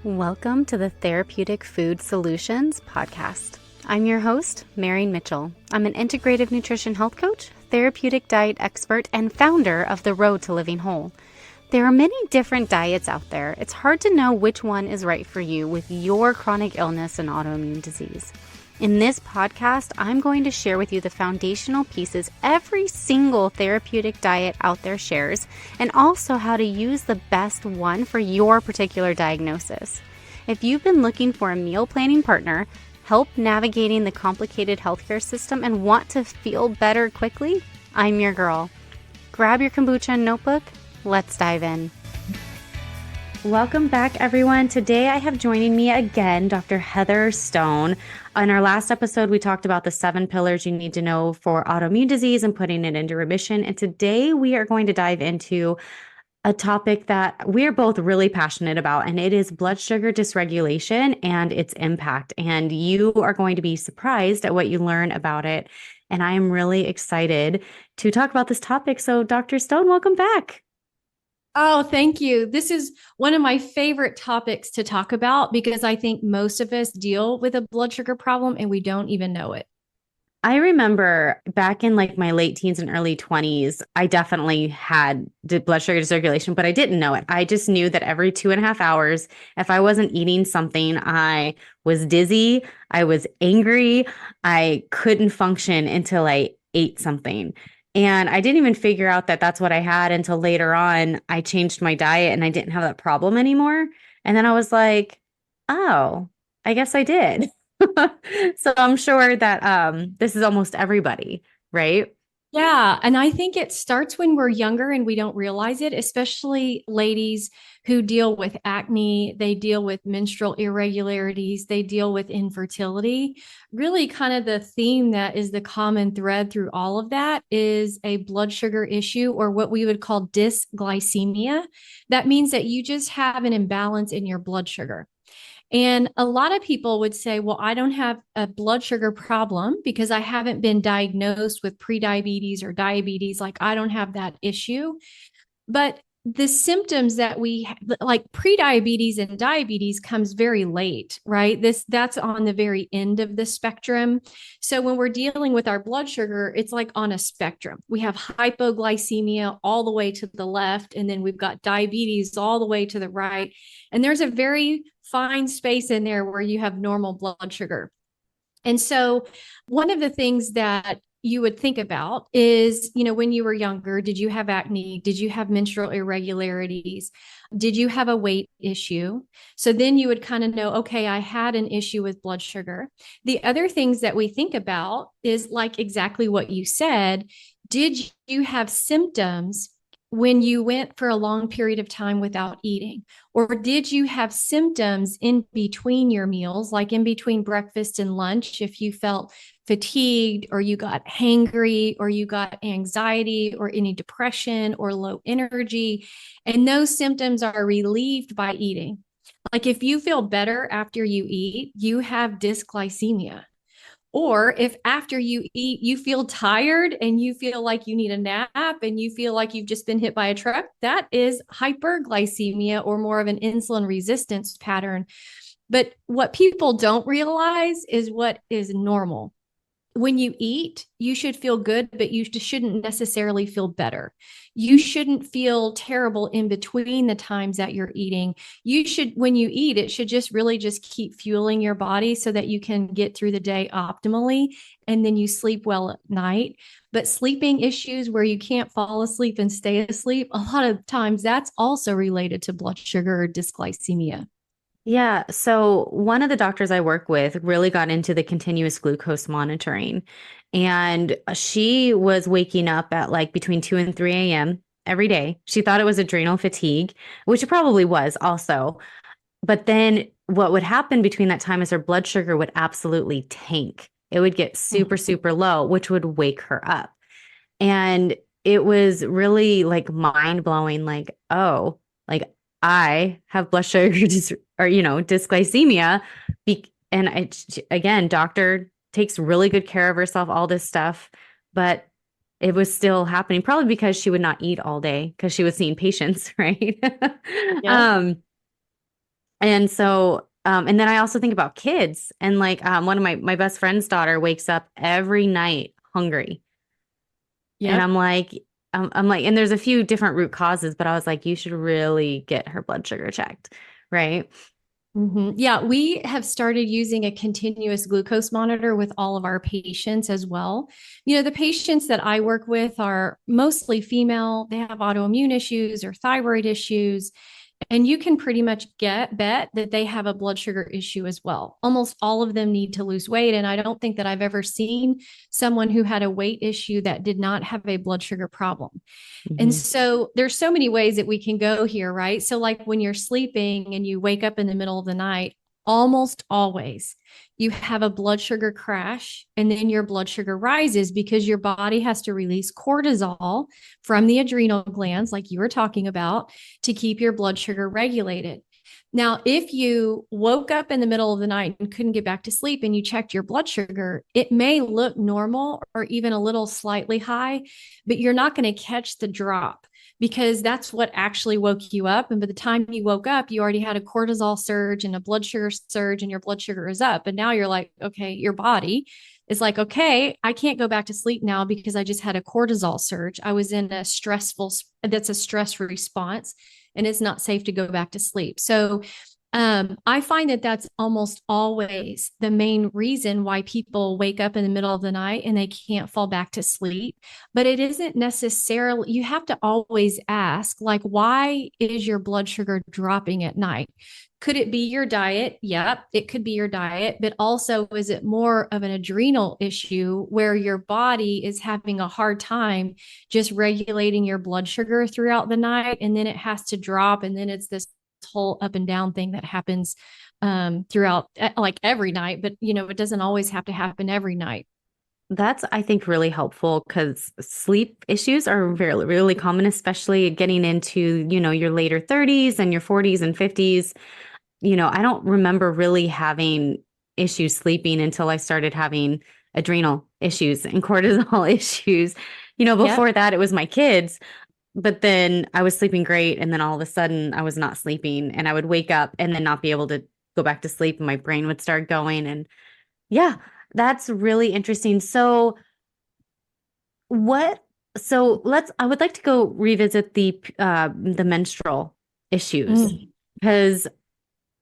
Welcome to the Therapeutic Food Solutions podcast. I'm your host, Mary Mitchell. I'm an integrative nutrition health coach, therapeutic diet expert, and founder of The Road to Living Whole. There are many different diets out there. It's hard to know which one is right for you with your chronic illness and autoimmune disease. In this podcast, I'm going to share with you the foundational pieces every single therapeutic diet out there shares, and also how to use the best one for your particular diagnosis. If you've been looking for a meal planning partner, help navigating the complicated healthcare system, and want to feel better quickly, I'm your girl. Grab your kombucha and notebook. Let's dive in. Welcome back, everyone. Today I have joining me again, Dr. Heather Stone. In our last episode, we talked about the 7 pillars you need to know for autoimmune disease and putting it into remission. And today we are going to dive into a topic that we're both really passionate about, and it is blood sugar dysregulation and its impact. And you are going to be surprised at what you learn about it. And I am really excited to talk about this topic. So Dr. Stone, welcome back. Oh, thank you. This is one of my favorite topics to talk about because I think most of us deal with a blood sugar problem and we don't even know it. I remember back in like my late teens and early 20s, I definitely had blood sugar dysregulation, but I didn't know it. I just knew that every 2.5 hours, if I wasn't eating something, I was dizzy, I was angry, I couldn't function until I ate something. And I didn't even figure out that that's what I had until later on. I changed my diet and I didn't have that problem anymore. And then I was like, oh, I guess I did. So I'm sure that this is almost everybody, right? Yeah. And I think it starts when we're younger and we don't realize it, especially ladies who deal with acne, they deal with menstrual irregularities, they deal with infertility. Really, kind of the theme that is the common thread through all of that is a blood sugar issue, or what we would call dysglycemia. That means that you just have an imbalance in your blood sugar. And a lot of people would say, well, I don't have a blood sugar problem because I haven't been diagnosed with prediabetes or diabetes. Like, I don't have that issue. But the symptoms that we like prediabetes and diabetes comes very late, right? That's on the very end of the spectrum. So when we're dealing with our blood sugar, it's like on a spectrum. We have hypoglycemia all the way to the left, and then we've got diabetes all the way to the right. And there's a very fine space in there where you have normal blood sugar. And so one of the things that you would think about is, when you were younger, did you have acne? Did you have menstrual irregularities? Did you have a weight issue? So then you would kind of know, okay, I had an issue with blood sugar. The other things that we think about is like exactly what you said. Did you have symptoms when you went for a long period of time without eating? Or did you have symptoms in between your meals, like in between breakfast and lunch, if you felt fatigued or you got hangry or you got anxiety or any depression or low energy? And those symptoms are relieved by eating. Like if you feel better after you eat, you have dysglycemia. Or if after you eat, you feel tired and you feel like you need a nap and you feel like you've just been hit by a truck, that is hyperglycemia, or more of an insulin resistance pattern. But what people don't realize is what is normal. When you eat, you should feel good, but you shouldn't necessarily feel better. You shouldn't feel terrible in between the times that you're eating. You should, when you eat, it should just really just keep fueling your body so that you can get through the day optimally, and then you sleep well at night. But sleeping issues where you can't fall asleep and stay asleep, a lot of times that's also related to blood sugar or dysglycemia. Yeah. So one of the doctors I work with really got into the continuous glucose monitoring, and she was waking up at like between 2 and 3 a.m. every day. She thought it was adrenal fatigue, which it probably was also. But then what would happen between that time is her blood sugar would absolutely tank. It would get super, super low, which would wake her up. And it was really like mind blowing, like, oh, like I have blood sugar dysglycemia. And again, doctor takes really good care of herself, all this stuff, but it was still happening, probably because she would not eat all day because she was seeing patients, right? Yeah. And so, and then I also think about kids and like one of my best friend's daughter wakes up every night hungry. And Yep. I'm like, and there's a few different root causes, but I was like, you should really get her blood sugar checked, right? Yeah, we have started using a continuous glucose monitor with all of our patients as well. The patients that I work with are mostly female. They have autoimmune issues or thyroid issues. And you can pretty much bet that they have a blood sugar issue as well. Almost all of them need to lose weight. And I don't think that I've ever seen someone who had a weight issue that did not have a blood sugar problem. And Hmm. so there's so many ways that we can go here, right? So like when you're sleeping and you wake up in the middle of the night, almost always you have a blood sugar crash and then your blood sugar rises because your body has to release cortisol from the adrenal glands like you were talking about to keep your blood sugar regulated. Now, if you woke up in the middle of the night and couldn't get back to sleep and you checked your blood sugar, it may look normal or even a little slightly high, but you're not going to catch the drop because that's what actually woke you up. And by the time you woke up, you already had a cortisol surge and a blood sugar surge, and your blood sugar is up. And now you're like, okay, your body is like, okay, I can't go back to sleep now because I just had a cortisol surge. I was in that's a stress response, and it's not safe to go back to sleep. So I find that that's almost always the main reason why people wake up in the middle of the night and they can't fall back to sleep. But it isn't necessarily, you have to always ask, like, why is your blood sugar dropping at night? Could it be your diet? Yep, it could be your diet. But also, is it more of an adrenal issue where your body is having a hard time just regulating your blood sugar throughout the night? And then it has to drop. And then it's this whole up and down thing that happens throughout like every night, but it doesn't always have to happen every night. That's, I think, really helpful because sleep issues are really, really common, especially getting into, your later 30s and your 40s and 50s. I don't remember really having issues sleeping until I started having adrenal issues and cortisol issues. Yep. Before that, it was my kids, but then I was sleeping great. And then all of a sudden, I was not sleeping and I would wake up and then not be able to go back to sleep and my brain would start going. And yeah, that's really interesting. What, I would like to go revisit the menstrual issues Mm. because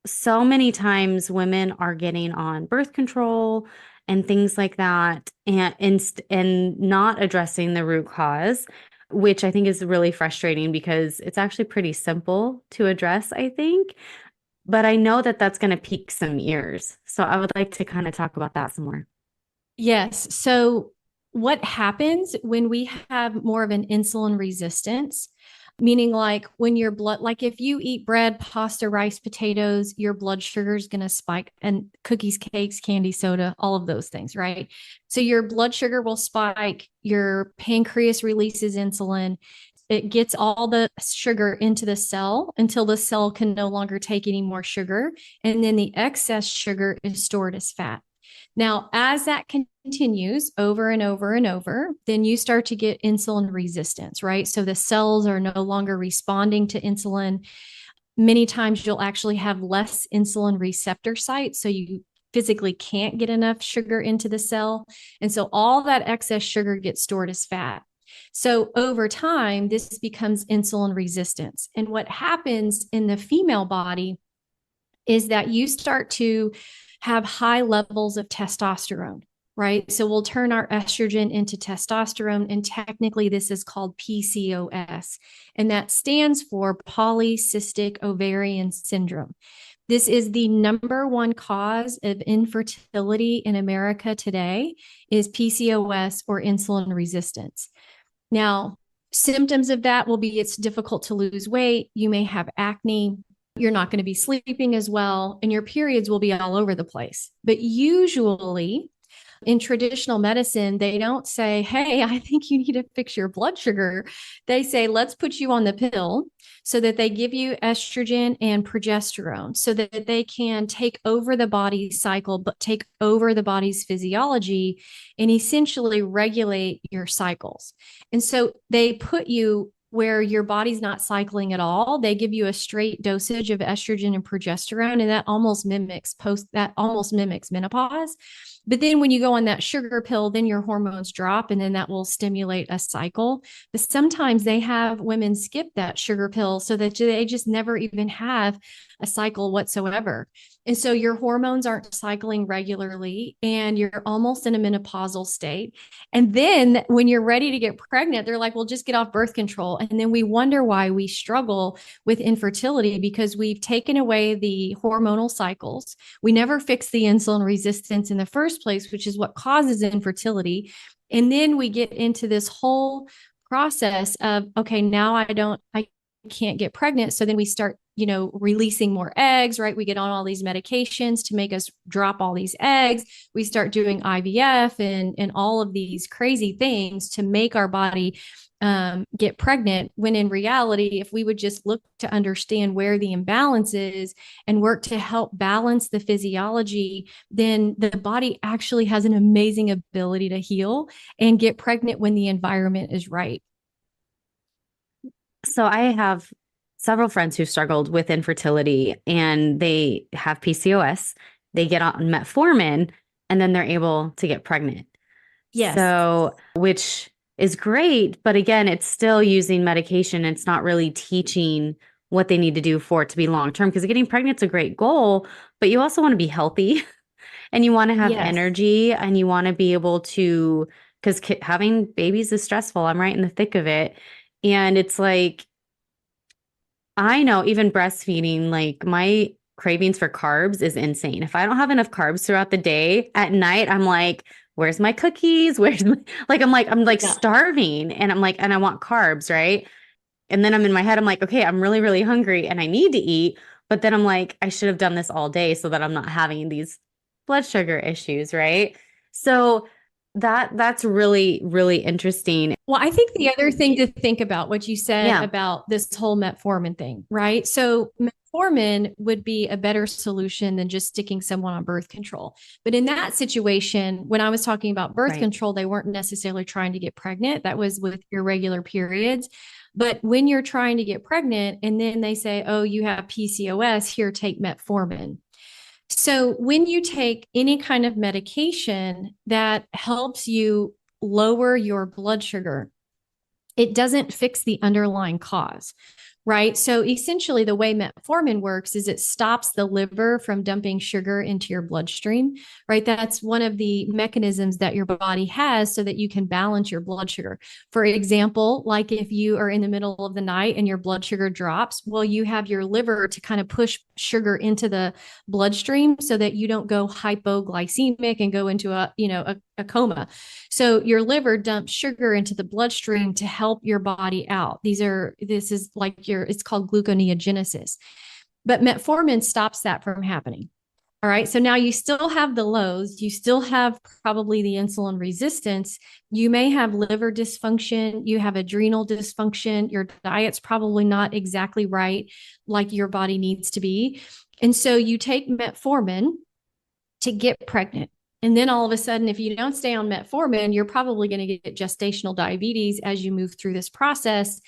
so many times women are getting on birth control and things like that and not addressing the root cause, which I think is really frustrating because it's actually pretty simple to address, I think. But I know that that's going to pique some ears. So I would like to kind of talk about that some more. Yes. So, what happens when we have more of an insulin resistance? Meaning, like when your blood, like if you eat bread, pasta, rice, potatoes, your blood sugar is going to spike, and cookies, cakes, candy, soda, all of those things, right? So, your blood sugar will spike, your pancreas releases insulin. It gets all the sugar into the cell until the cell can no longer take any more sugar. And then the excess sugar is stored as fat. Now, as that continues over and over and over, then you start to get insulin resistance, right? So the cells are no longer responding to insulin. Many times you'll actually have less insulin receptor sites. So you physically can't get enough sugar into the cell. And so all that excess sugar gets stored as fat. So over time, this becomes insulin resistance. And what happens in the female body is that you start to have high levels of testosterone, right? So we'll turn our estrogen into testosterone. And technically, this is called PCOS. And that stands for polycystic ovarian syndrome. This is the number one cause of infertility in America today is PCOS or insulin resistance. Now, symptoms of that will be it's difficult to lose weight. You may have acne. You're not going to be sleeping as well, and your periods will be all over the place. But usually, in traditional medicine, they don't say, hey, I think you need to fix your blood sugar. They say, let's put you on the pill so that they give you estrogen and progesterone so that they can take over the body's cycle, but take over the body's physiology and essentially regulate your cycles. And so they put you where your body's not cycling at all. They give you a straight dosage of estrogen and progesterone, and that almost mimics menopause. But then when you go on that sugar pill, then your hormones drop, and then that will stimulate a cycle. But sometimes they have women skip that sugar pill so that they just never even have a cycle whatsoever. And so your hormones aren't cycling regularly, and you're almost in a menopausal state. And then when you're ready to get pregnant, they're like, well, just get off birth control. And then we wonder why we struggle with infertility, because we've taken away the hormonal cycles. We never fix the insulin resistance in the first place, which is what causes infertility. And then we get into this whole process of, okay, now I can't get pregnant. So then we start, releasing more eggs, right? We get on all these medications to make us drop all these eggs. We start doing IVF and all of these crazy things to make our body get pregnant, when in reality, if we would just look to understand where the imbalance is and work to help balance the physiology, then the body actually has an amazing ability to heal and get pregnant when the environment is right. So I have several friends who struggled with infertility, and they have PCOS. They get on metformin, and then they're able to get pregnant. Yes. So, which is great, but again, it's still using medication. It's not really teaching what they need to do for it to be long-term, because getting pregnant is a great goal, but you also want to be healthy and you want to have energy, and you want to be able to, because having babies is stressful. I'm right in the thick of it. And it's like, I know even breastfeeding, like my cravings for carbs is insane. If I don't have enough carbs throughout the day, at night, I'm like, where's my cookies? I'm starving, and and I want carbs, right? And then I'm in my head, I'm like, okay, I'm really, really hungry and I need to eat. But then I'm like, I should have done this all day so that I'm not having these blood sugar issues, right? So that's really, really interesting. Well, I think the other thing to think about, what you said about this whole metformin thing, right? So metformin would be a better solution than just sticking someone on birth control. But in that situation, when I was talking about birth control, they weren't necessarily trying to get pregnant. That was with irregular periods. But when you're trying to get pregnant and then they say, oh, you have PCOS, here, take metformin. So when you take any kind of medication that helps you lower your blood sugar, it doesn't fix the underlying cause, right? So essentially, the way metformin works is it stops the liver from dumping sugar into your bloodstream, right? That's one of the mechanisms that your body has so that you can balance your blood sugar. For example, like if you are in the middle of the night and your blood sugar drops, well, you have your liver to kind of push sugar into the bloodstream so that you don't go hypoglycemic and go into a coma. So your liver dumps sugar into the bloodstream to help your body out. It's called gluconeogenesis. But metformin stops that from happening. All right. So now you still have the lows, you still have probably the insulin resistance. You may have liver dysfunction, you have adrenal dysfunction, your diet's probably not exactly right, like your body needs to be. And so you take metformin to get pregnant. And then all of a sudden, if you don't stay on metformin, you're probably going to get gestational diabetes as you move through this process.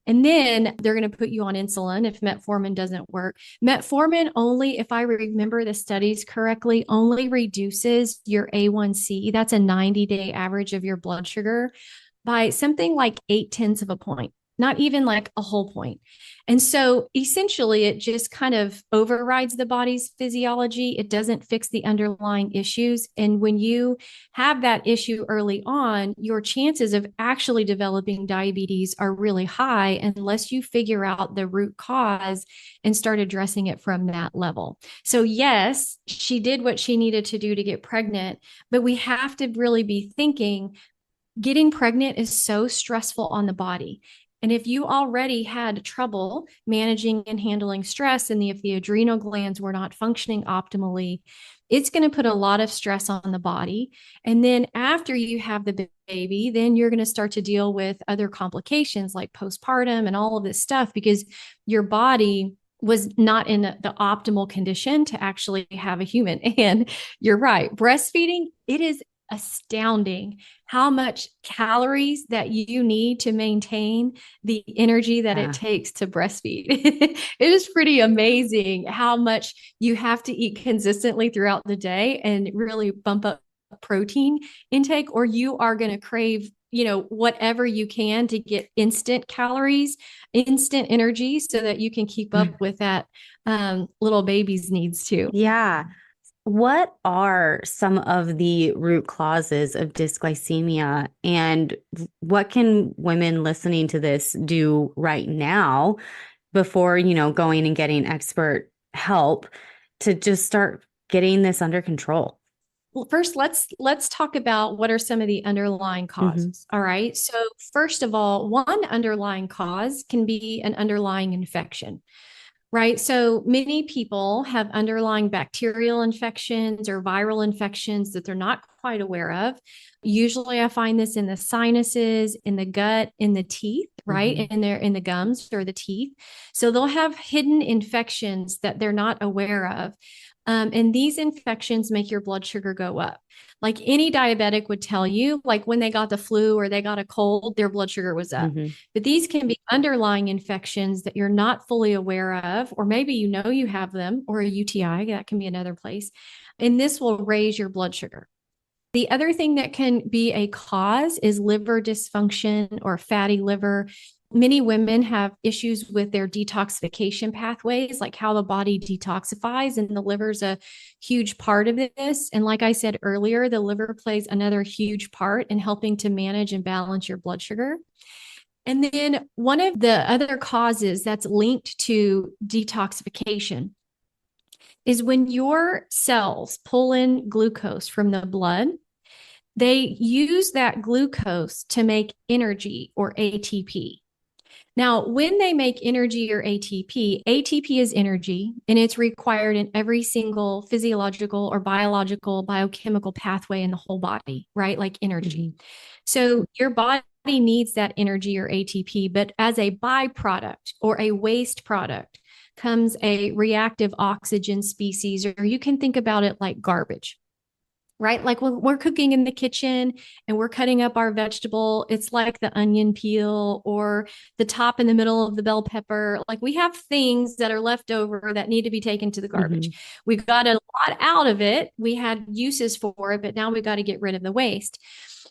And then they're going to put you on insulin if metformin doesn't work. Metformin only, if I remember the studies correctly, only reduces your A1C. That's a 90-day average of your blood sugar by something like 0.8 of a point, not even like a whole point. And so essentially, it just kind of overrides the body's physiology. It doesn't fix the underlying issues. And when you have that issue early on, your chances of actually developing diabetes are really high unless you figure out the root cause and start addressing it from that level. So yes, she did what she needed to do to get pregnant, but we have to really be thinking getting pregnant is so stressful on the body. And if you already had trouble managing and handling stress, and if the adrenal glands were not functioning optimally, it's going to put a lot of stress on the body. And then after you have the baby, then you're going to start to deal with other complications like postpartum and all of this stuff, because your body was not in the optimal condition to actually have a human. And you're right, breastfeeding, it is astounding how much calories that you need to maintain the energy that it takes to breastfeed. It is pretty amazing how much you have to eat consistently throughout the day and really bump up protein intake, or you are going to crave, whatever you can to get instant calories, instant energy, so that you can keep up with that little baby's needs too. Yeah. What are some of the root causes of dysglycemia, and what can women listening to this do right now before, going and getting expert help to just start getting this under control? Well, first, let's talk about what are some of the underlying causes. All right. So, first of all, one underlying cause can be an underlying infection, right? So many people have underlying bacterial infections or viral infections that they're not quite aware of. Usually I find this in the sinuses, in the gut, in the teeth, right? In the gums or the teeth. So they'll have hidden infections that they're not aware of. And these infections make your blood sugar go up. Like any diabetic would tell you, like when they got the flu or they got a cold, their blood sugar was up. But these can be underlying infections that you're not fully aware of, or maybe you have them, or a UTI, that can be another place. And this will raise your blood sugar. The other thing that can be a cause is liver dysfunction or fatty liver. Many women have issues with their detoxification pathways, like how the body detoxifies, and the liver's a huge part of this. And like I said earlier, the liver plays another huge part in helping to manage and balance your blood sugar. And then one of the other causes that's linked to detoxification is when your cells pull in glucose from the blood, they use that glucose to make energy or ATP. Now, when they make energy or ATP, ATP is energy, and it's required in every single physiological or biological biochemical pathway in the whole body, right? Like energy. So your body needs that energy or ATP, but as a byproduct or a waste product comes a reactive oxygen species, or you can think about it like garbage. Right? Like when we're cooking in the kitchen and we're cutting up our vegetable, it's like the onion peel or the top and the middle of the bell pepper. Like we have things that are left over that need to be taken to the garbage. We've got a lot out of it. We had uses for it, but now we got to get rid of the waste.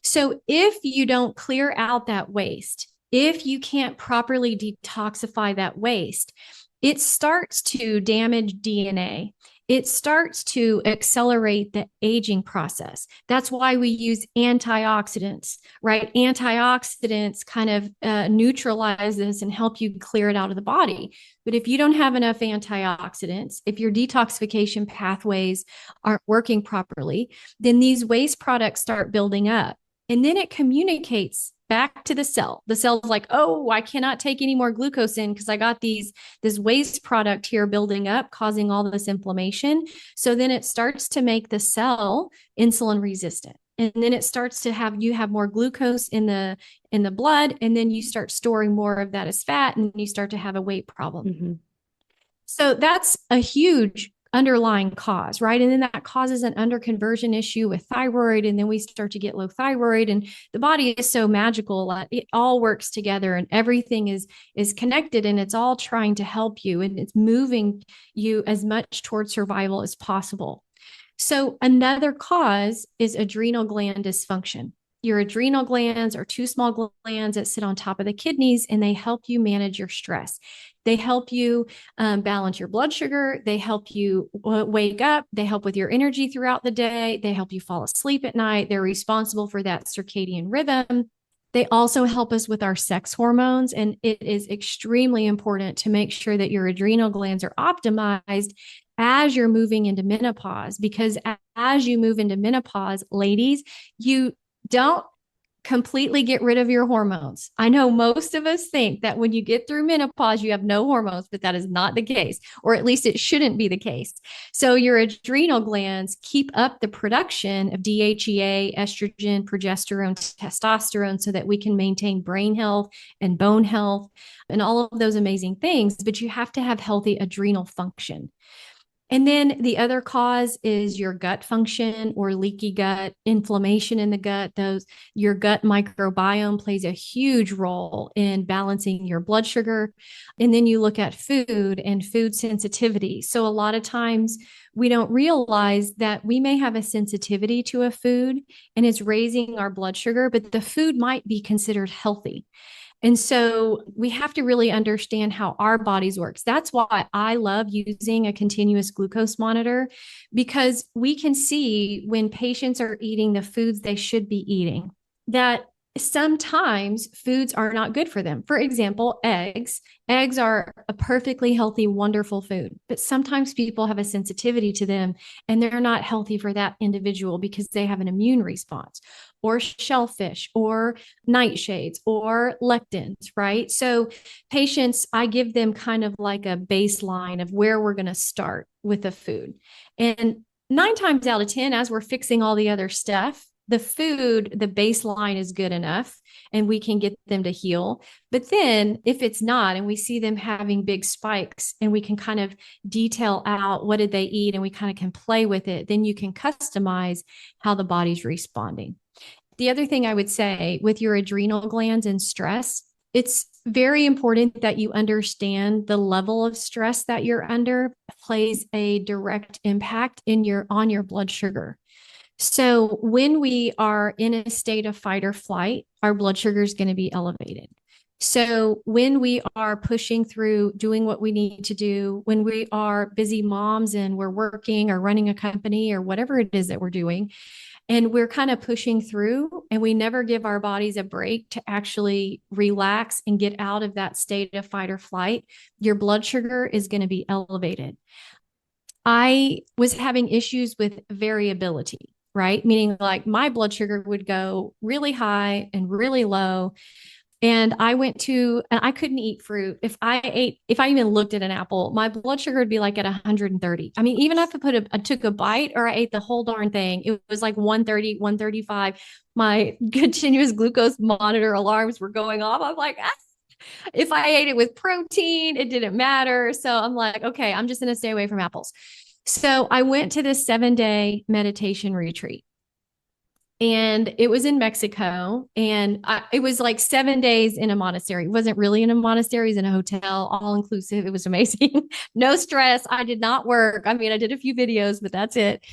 So if you don't clear out that waste, if you can't properly detoxify that waste, it starts to damage DNA. It starts to accelerate the aging process. That's why we use antioxidants, right? Antioxidants kind of neutralize this and help you clear it out of the body. But if you don't have enough antioxidants, if your detoxification pathways aren't working properly, then these waste products start building up. And then it communicates back to the cell. The cell's like, oh, I cannot take any more glucose in because I got this waste product here building up, causing all this inflammation. So then it starts to make the cell insulin resistant. And then it starts to have more glucose in the blood, and then you start storing more of that as fat, and you start to have a weight problem. So that's a huge underlying cause, right? And then that causes an underconversion issue with thyroid. And then we start to get low thyroid, and the body is so magical. It all works together, and everything is connected, and it's all trying to help you, and it's moving you as much towards survival as possible. So another cause is adrenal gland dysfunction. Your adrenal glands are two small glands that sit on top of the kidneys, and they help you manage your stress. They help you balance your blood sugar. They help you wake up. They help with your energy throughout the day. They help you fall asleep at night. They're responsible for that circadian rhythm. They also help us with our sex hormones. And it is extremely important to make sure that your adrenal glands are optimized as you're moving into menopause, because as you move into menopause, ladies, you don't completely get rid of your hormones. I know most of us think that when you get through menopause, you have no hormones, but that is not the case, or at least it shouldn't be the case. So your adrenal glands keep up the production of DHEA, estrogen, progesterone, testosterone, so that we can maintain brain health and bone health and all of those amazing things. But you have to have healthy adrenal function. And then the other cause is your gut function or leaky gut, inflammation in the gut. Your gut microbiome plays a huge role in balancing your blood sugar. And then you look at food and food sensitivity. So a lot of times we don't realize that we may have a sensitivity to a food and it's raising our blood sugar, but the food might be considered healthy. And so we have to really understand how our bodies works. That's why I love using a continuous glucose monitor, because we can see when patients are eating the foods they should be eating, that sometimes foods are not good for them. For example, eggs. Eggs are a perfectly healthy, wonderful food, but sometimes people have a sensitivity to them and they're not healthy for that individual because they have an immune response, or shellfish, or nightshades, or lectins, right? So patients, I give them kind of like a baseline of where we're going to start with the food. And 9 times out of 10, as we're fixing all the other stuff, the food, the baseline is good enough and we can get them to heal. But then if it's not, and we see them having big spikes, and we can kind of detail out what did they eat and we kind of can play with it, then you can customize how the body's responding. The other thing I would say with your adrenal glands and stress, it's very important that you understand the level of stress that you're under plays a direct impact on your blood sugar. So when we are in a state of fight or flight, our blood sugar is going to be elevated. So when we are pushing through doing what we need to do, when we are busy moms and we're working or running a company or whatever it is that we're doing, and we're kind of pushing through and we never give our bodies a break to actually relax and get out of that state of fight or flight, your blood sugar is going to be elevated. I was having issues with variability, right? Meaning like my blood sugar would go really high and really low. And I couldn't eat fruit. If I even looked at an apple, my blood sugar would be like at 130. I mean, even if I took a bite or I ate the whole darn thing, it was like 130, 135. My continuous glucose monitor alarms were going off. I'm like, ah. If I ate it with protein, it didn't matter. So I'm like, okay, I'm just going to stay away from apples. So I went to this 7-day meditation retreat, and it was in Mexico. And it was like 7 days in a monastery. It wasn't really in a monastery, it was in a hotel, all inclusive. It was amazing. No stress. I did not work. I mean, I did a few videos, but that's it.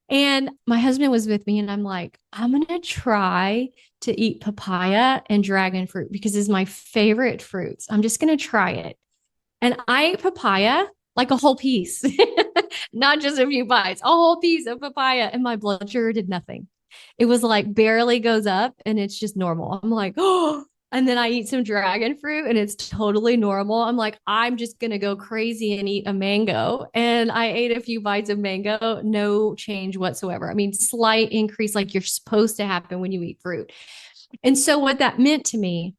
And my husband was with me, and I'm like, I'm going to try to eat papaya and dragon fruit because it's my favorite fruits. I'm just going to try it. And I ate papaya, like a whole piece, not just a few bites, a whole piece of papaya. And my blood sugar did nothing. It was like barely goes up and it's just normal. I'm like, oh, and then I eat some dragon fruit and it's totally normal. I'm like, I'm just going to go crazy and eat a mango. And I ate a few bites of mango, no change whatsoever. I mean, slight increase like you're supposed to happen when you eat fruit. And so what that meant to me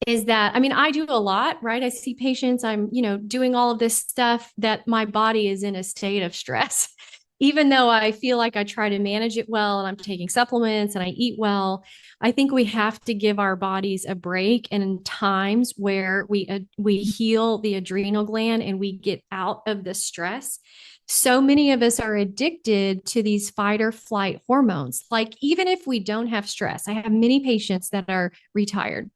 is that, I mean, I do a lot, right? I see patients, I'm, doing all of this stuff that my body is in a state of stress. Even though I feel like I try to manage it well and I'm taking supplements and I eat well, I think we have to give our bodies a break, and in times where we heal the adrenal gland and we get out of the stress. So many of us are addicted to these fight or flight hormones. Like, even if we don't have stress, I have many patients that are retired,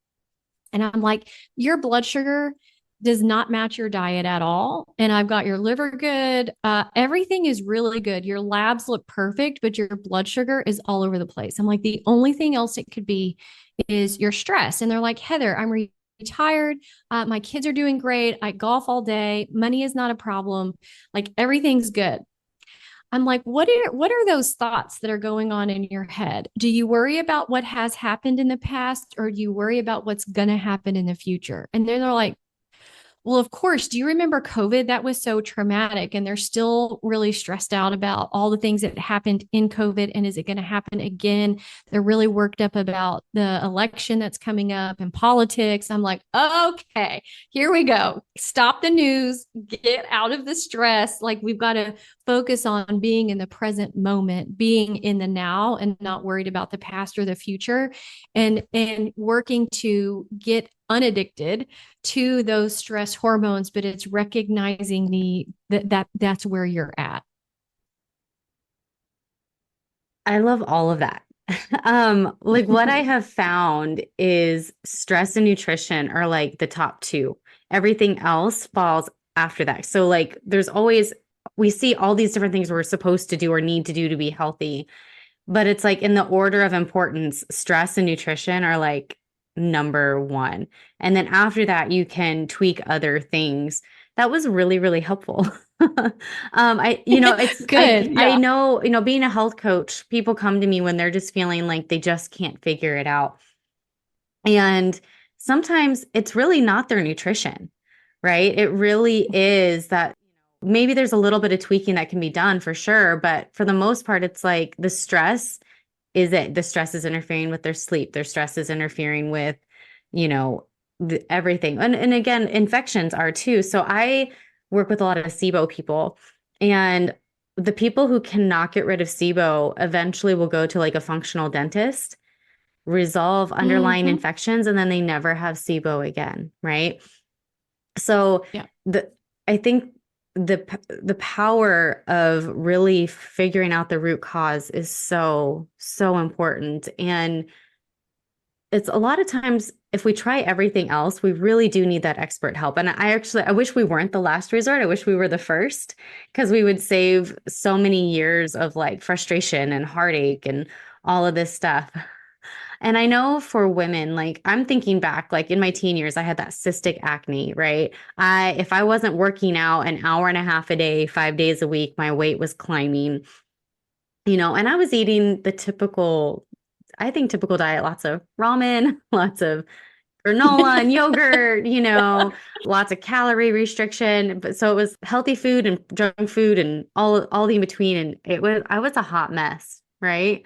and I'm like, your blood sugar does not match your diet at all. And I've got your liver good. Everything is really good. Your labs look perfect, but your blood sugar is all over the place. I'm like, the only thing else it could be is your stress. And they're like, Heather, I'm retired. My kids are doing great. I golf all day. Money is not a problem. Like, everything's good. I'm like, what are those thoughts that are going on in your head? Do you worry about what has happened in the past, or do you worry about what's going to happen in the future? And then they're like, well, of course. Do you remember COVID? That was so traumatic. And they're still really stressed out about all the things that happened in COVID. And is it going to happen again? They're really worked up about the election that's coming up and politics. I'm like, okay, here we go. Stop the news, get out of the stress. Like, we've got to focus on being in the present moment, being in the now, and not worried about the past or the future, and working to get unaddicted to those stress hormones, but it's recognizing that's where you're at. I love all of that. Like what I have found is stress and nutrition are like the top two. Everything else falls after that. So like there's always we see all these different things we're supposed to do or need to do to be healthy, but it's like in the order of importance, stress and nutrition are like number one. And then after that, you can tweak other things. That was really, really helpful. Good. I Yeah. know, being a health coach, people come to me when they're just feeling like they just can't figure it out. And sometimes it's really not their nutrition, right? It really is that maybe there's a little bit of tweaking that can be done for sure. But for the most part, it's like the stress the stress is interfering with their sleep. Their stress is interfering with, you know, everything. And again, infections are too. So I work with a lot of SIBO people, and the people who cannot get rid of SIBO eventually will go to like a functional dentist, resolve underlying Mm-hmm. infections, and then they never have SIBO again, right? So Yeah. I think the power of really figuring out the root cause is so, so important. And it's a lot of times if we try everything else, we really do need that expert help. And I wish we weren't the last resort. I wish we were the first, because we would save so many years of like frustration and heartache and all of this stuff. And I know for women, like I'm thinking back, like in my teen years, I had that cystic acne, right? If I wasn't working out an hour and a half a day, 5 days a week, my weight was climbing, and I was eating the typical, I think typical diet, lots of ramen, lots of granola and yogurt, lots of calorie restriction. But so it was healthy food and junk food and all the in between. And I was a hot mess, right?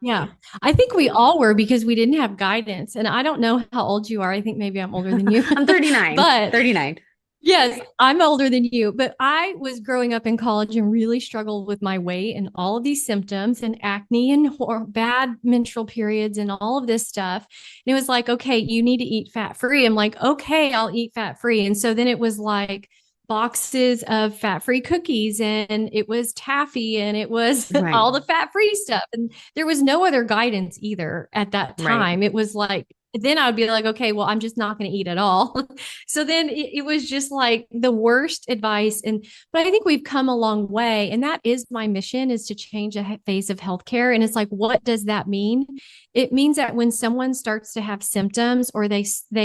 Yeah. I think we all were because we didn't have guidance. And I don't know how old you are. I think maybe I'm older than you. I'm 39, But 39. yes, I'm older than you, but I was growing up in college and really struggled with my weight and all of these symptoms and acne and bad menstrual periods and all of this stuff. And it was like, okay, you need to eat fat free. I'm like, okay, I'll eat fat free. And so then it was like boxes of fat free cookies and it was taffy and it was Right. all the fat free stuff. And there was no other guidance either at that Right. time. It was like, then I would be like, okay, well, I'm just not going to eat at all. So then it was just like the worst advice. But I think we've come a long way. And that is my mission, is to change the face of healthcare. And it's like, what does that mean? It means that when someone starts to have symptoms or they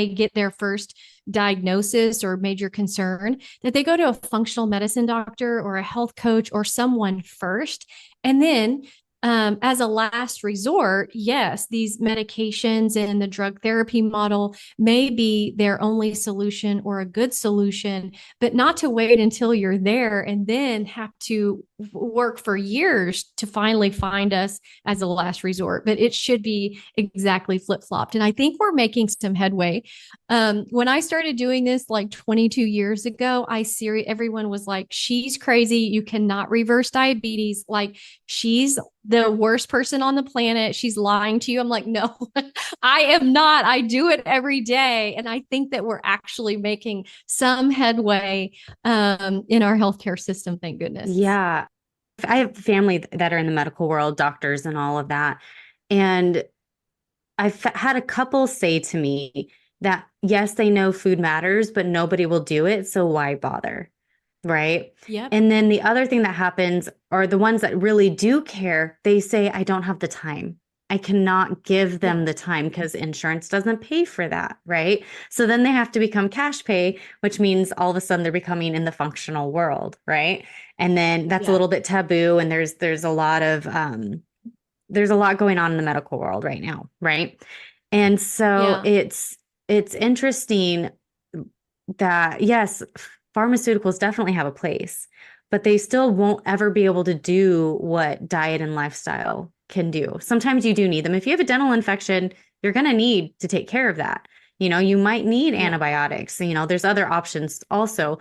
get their first diagnosis or major concern, that they go to a functional medicine doctor or a health coach or someone first. And then as a last resort, yes, these medications and the drug therapy model may be their only solution or a good solution, but not to wait until you're there and then have to work for years to finally find us as a last resort. But it should be exactly flip flopped. And I think we're making some headway. When I started doing this like 22 years ago, everyone was like, she's crazy. You cannot reverse diabetes. Like, she's the worst person on the planet. She's lying to you. I'm like, no, I am not. I do it every day. And I think that we're actually making some headway in our healthcare system. Thank goodness. Yeah. I have family that are in the medical world, doctors and all of that. And I've had a couple say to me that, yes, they know food matters, but nobody will do it. So why bother? Right. Yep. And then the other thing that happens are the ones that really do care. They say, I don't have the time. I cannot give them Yeah. the time because insurance doesn't pay for that. Right. So then they have to become cash pay, which means all of a sudden they're becoming in the functional world. Right. And then that's a Yeah. little bit taboo. And there's a lot going on in the medical world right now. Right. And so Yeah. it's interesting that yes, pharmaceuticals definitely have a place, but they still won't ever be able to do what diet and lifestyle can do. Sometimes you do need them. If you have a dental infection, you're going to need to take care of that. You might need Yeah. antibiotics. There's other options also.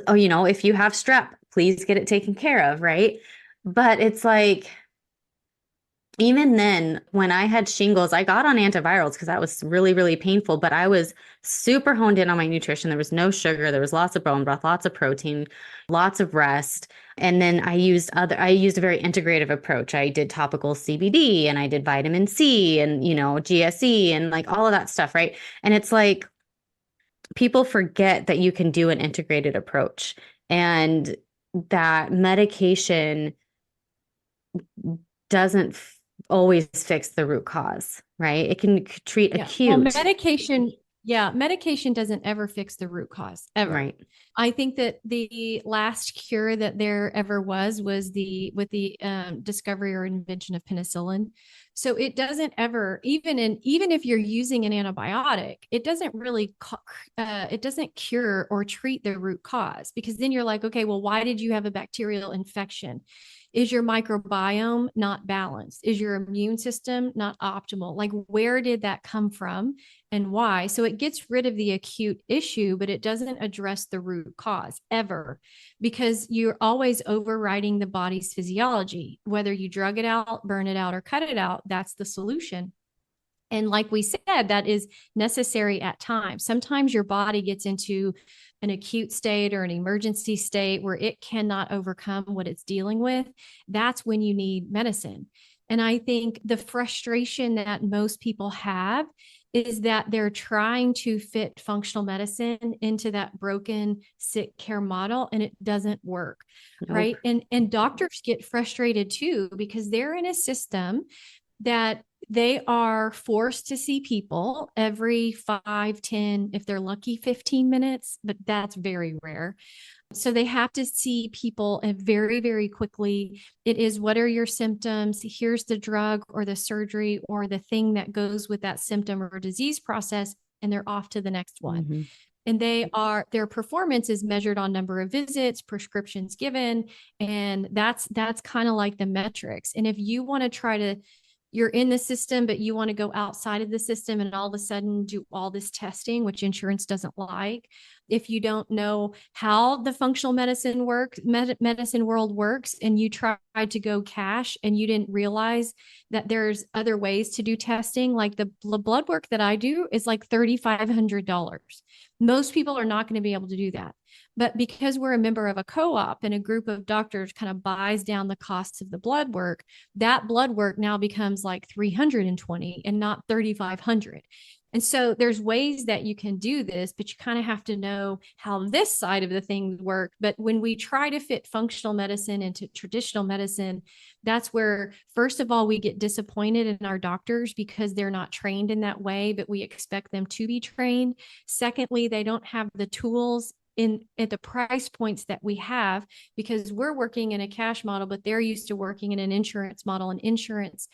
Oh, if you have strep, please get it taken care of, right? But it's like even then, when I had shingles, I got on antivirals because that was really, really painful, but I was super honed in on my nutrition. There was no sugar, there was lots of bone broth, lots of protein, lots of rest. And then I used a very integrative approach. I did topical CBD and I did vitamin C and, GSE and like all of that stuff, right? And it's like people forget that you can do an integrated approach and that medication doesn't always fix the root cause, right? It can treat Well, acute. medication doesn't ever fix the root cause, ever. Right. I think that the last cure that there ever was with the discovery or invention of penicillin. So it doesn't ever, even if you're using an antibiotic, it doesn't really it doesn't cure or treat the root cause, because then you're like, okay, well, why did you have a bacterial infection? Is your microbiome not balanced? Is your immune system not optimal? Like, where did that come from and why? So it gets rid of the acute issue, but it doesn't address the root cause ever, because you're always overriding the body's physiology. Whether you drug it out, burn it out, or cut it out, that's the solution. And like we said, that is necessary at times. Sometimes your body gets into an acute state or an emergency state where it cannot overcome what it's dealing with. That's when you need medicine. And I think the frustration that most people have is that they're trying to fit functional medicine into that broken sick care model, and it doesn't work. Nope. Right. And doctors get frustrated too, because they're in a system that they are forced to see people every 5, 10, if they're lucky, 15 minutes, but that's very rare. So they have to see people very, very quickly. It is, what are your symptoms? Here's the drug or the surgery or the thing that goes with that symptom or disease process, and they're off to the next one. Mm-hmm. And their performance is measured on number of visits, prescriptions given, and that's kind of like the metrics. And if you want to try to, you're in the system, but you want to go outside of the system and all of a sudden do all this testing, which insurance doesn't like. If you don't know how the functional medicine medicine world works, and you tried to go cash and you didn't realize that there's other ways to do testing, like the blood work that I do is like $3,500. Most people are not going to be able to do that. But because we're a member of a co-op and a group of doctors kind of buys down the costs of the blood work, that blood work now becomes like 320 and not 3,500. And so there's ways that you can do this, but you kind of have to know how this side of the thing work. But when we try to fit functional medicine into traditional medicine, that's where, first of all, we get disappointed in our doctors because they're not trained in that way, but we expect them to be trained. Secondly, they don't have the tools at the price points that we have, because we're working in a cash model, but they're used to working in an insurance model. An insurance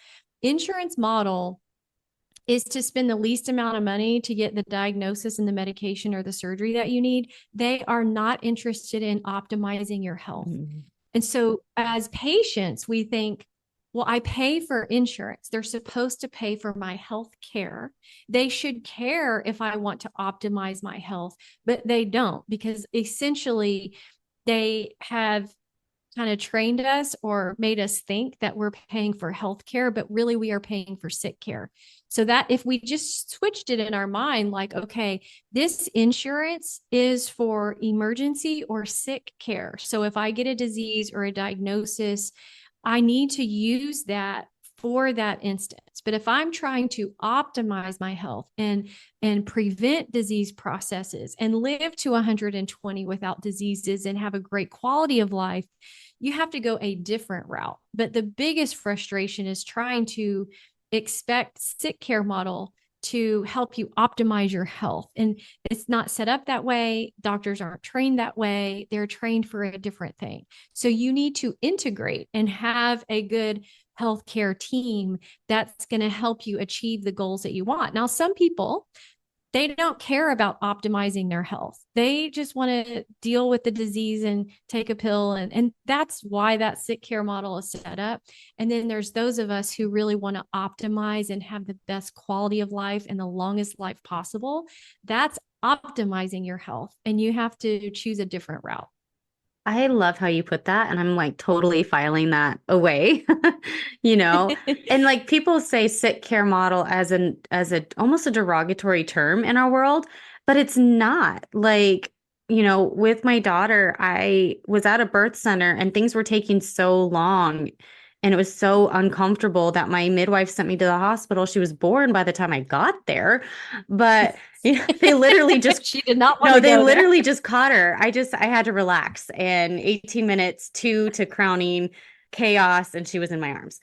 model is to spend the least amount of money to get the diagnosis and the medication or the surgery that you need. They are not interested in optimizing your health. Mm-hmm. And so as patients, we think, well, I pay for insurance. They're supposed to pay for my health care. They should care if I want to optimize my health, but they don't, because essentially they have kind of trained us or made us think that we're paying for health care, but really we are paying for sick care. So that if we just switched it in our mind, like, okay, this insurance is for emergency or sick care. So if I get a disease or a diagnosis, I need to use that for that instance. But if I'm trying to optimize my health and prevent disease processes and live to 120 without diseases and have a great quality of life, you have to go a different route. But the biggest frustration is trying to expect sick care model to help you optimize your health. And it's not set up that way. Doctors aren't trained that way. They're trained for a different thing. So you need to integrate and have a good healthcare team that's going to help you achieve the goals that you want. Now, some people, they don't care about optimizing their health. They just want to deal with the disease and take a pill. And that's why that sick care model is set up. And then there's those of us who really want to optimize and have the best quality of life and the longest life possible. That's optimizing your health. And you have to choose a different route. I love how you put that, and I'm like totally filing that away. You know, and like people say sick care model as a almost a derogatory term in our world, but it's not. Like, with my daughter, I was at a birth center and things were taking so long and it was so uncomfortable that my midwife sent me to the hospital. She was born by the time I got there, but they literally just She did not want no, to they go there. literally just caught her. I had to relax and 18 minutes, two to crowning chaos, and she was in my arms.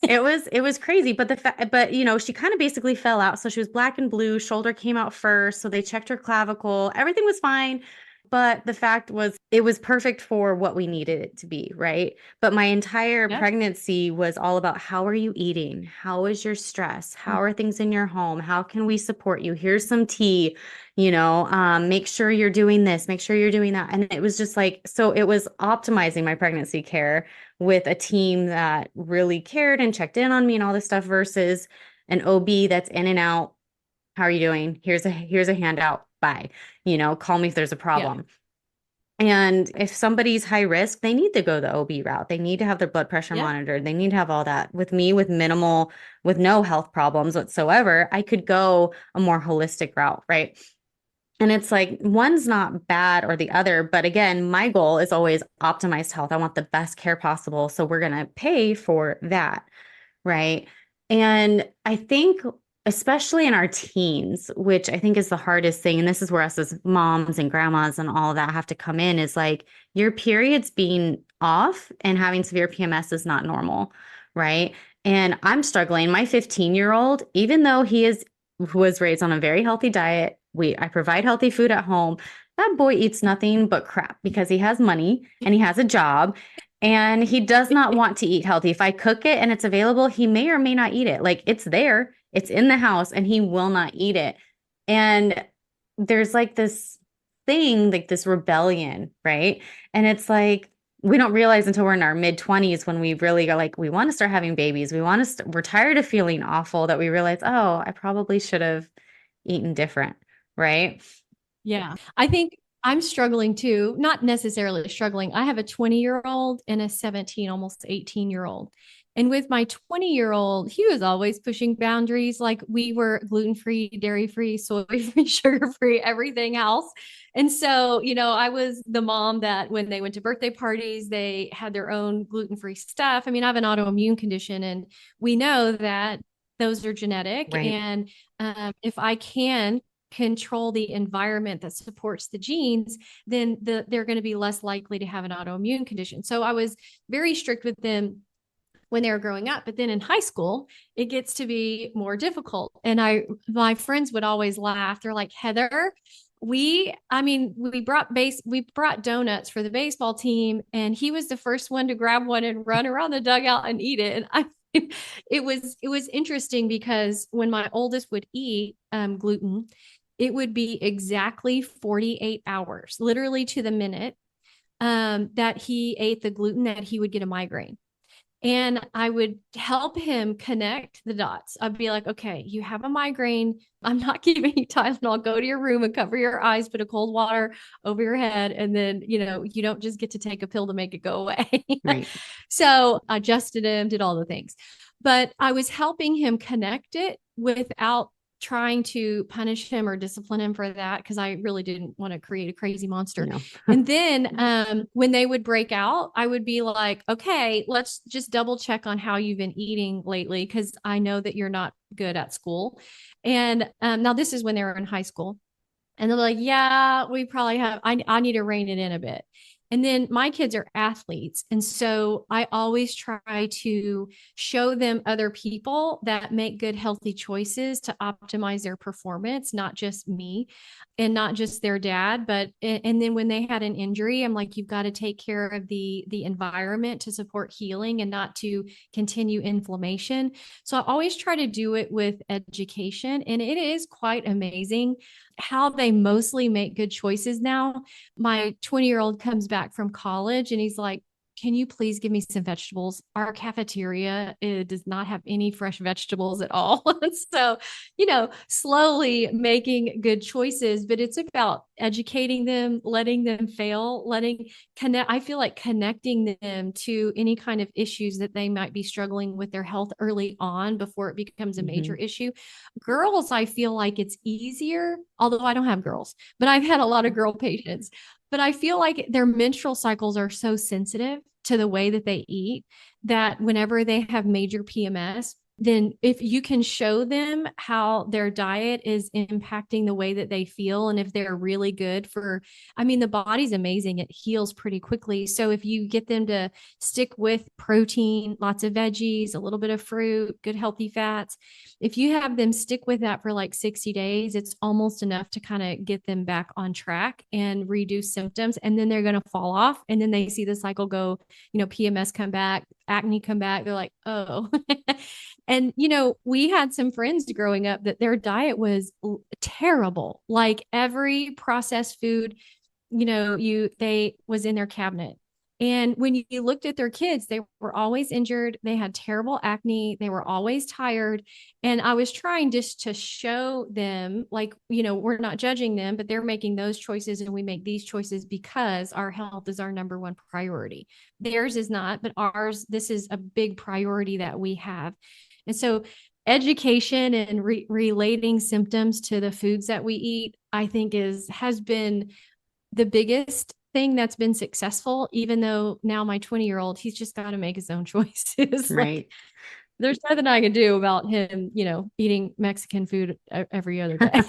It was crazy, but but she kind of basically fell out. So she was black and blue, shoulder came out first, so they checked her clavicle. Everything was fine. But the fact was, it was perfect for what we needed it to be, right? But my entire Yep. pregnancy was all about how are you eating? How is your stress? How are things in your home? How can we support you? Here's some tea, make sure you're doing this, make sure you're doing that. And it was just like, so it was optimizing my pregnancy care with a team that really cared and checked in on me and all this stuff versus an OB that's in and out. How are you doing? Here's a handout. Bye. Call me if there's a Yeah. problem. And if somebody's high risk, they need to go the OB route. They need to have their blood pressure Yeah. monitored. They need to have all that. With me, with no health problems whatsoever, I could go a more holistic route, right? And it's like one's not bad or the other, but again, my goal is always optimized health. I want the best care possible. So we're going to pay for that. Right. And I think, especially in our teens, which I think is the hardest thing, and this is where us as moms and grandmas and all of that have to come in, is like your periods being off and having severe PMS is not normal. Right. And I'm struggling. My 15-year-old, even though who was raised on a very healthy diet, I provide healthy food at home. That boy eats nothing but crap because he has money and he has a job and he does not want to eat healthy. If I cook it and it's available, he may or may not eat it. Like it's there, it's in the house, and he will not eat it. And there's like this thing, like this rebellion, right? And it's like we don't realize until we're in our mid 20s when we really are like, we want to start having babies. We're tired of feeling awful that we realize, oh, I probably should have eaten different, right? Yeah. I think I'm struggling too, not necessarily struggling. I have a 20-year-old and a 17, almost 18-year-old. And with my 20-year-old, he was always pushing boundaries. Like we were gluten-free, dairy-free, soy-free, sugar-free, everything else. And so, I was the mom that when they went to birthday parties, they had their own gluten-free stuff. I mean, I have an autoimmune condition, and we know that those are genetic. Right. And if I can control the environment that supports the genes, then they're going to be less likely to have an autoimmune condition. So I was very strict with them when they were growing up. But then in high school, it gets to be more difficult. And my friends would always laugh. They're like, Heather, we brought donuts for the baseball team, and he was the first one to grab one and run around the dugout and eat it. And it was interesting because when my oldest would eat gluten, it would be exactly 48 hours, literally to the minute, that he ate the gluten, that he would get a migraine. And I would help him connect the dots. I'd be like, okay, you have a migraine. I'm not giving you Tylenol. Go to your room and cover your eyes, put a cold water over your head. And then, you don't just get to take a pill to make it go away. Right. So I adjusted him, did all the things. But I was helping him connect it without trying to punish him or discipline him for that, because I really didn't want to create a crazy monster. No. And then when they would break out, I would be like, okay, let's just double check on how you've been eating lately, because I know that you're not good at school. And now this is when they were in high school. And they're like, yeah, we probably have, I need to rein it in a bit. And then my kids are athletes. And so I always try to show them other people that make good, healthy choices to optimize their performance, not just me and not just their dad. And then when they had an injury, I'm like, you've got to take care of the environment to support healing and not to continue inflammation. So I always try to do it with education. And it is quite amazing how they mostly make good choices now. My 20-year-old comes back from college and he's like, can you please give me some vegetables? Our cafeteria, it does not have any fresh vegetables at all. So, slowly making good choices, but it's about educating them, letting them fail, letting connect. I feel like connecting them to any kind of issues that they might be struggling with their health early on before it becomes a major Mhm. issue. Girls, I feel like it's easier, although I don't have girls, but I've had a lot of girl patients. But I feel like their menstrual cycles are so sensitive to the way that they eat that whenever they have major PMS, then if you can show them how their diet is impacting the way that they feel, and if they're really good for, I mean, the body's amazing. It heals pretty quickly. So if you get them to stick with protein, lots of veggies, a little bit of fruit, good healthy fats, if you have them stick with that for like 60 days, it's almost enough to kind of get them back on track and reduce symptoms. And then they're going to fall off. And then they see the cycle go, PMS come back, acne come back. They're like, oh. And, we had some friends growing up that their diet was terrible. Like every processed food, they was in their cabinet. And when you looked at their kids, they were always injured. They had terrible acne. They were always tired. And I was trying just to show them, like, we're not judging them, but they're making those choices and we make these choices because our health is our number one priority. Theirs is not, but ours, this is a big priority that we have. And so education and relating symptoms to the foods that we eat, I think has been the biggest thing that's been successful, even though now my 20-year-old, he's just got to make his own choices. Like Right. there's nothing I can do about him, eating Mexican food every other day.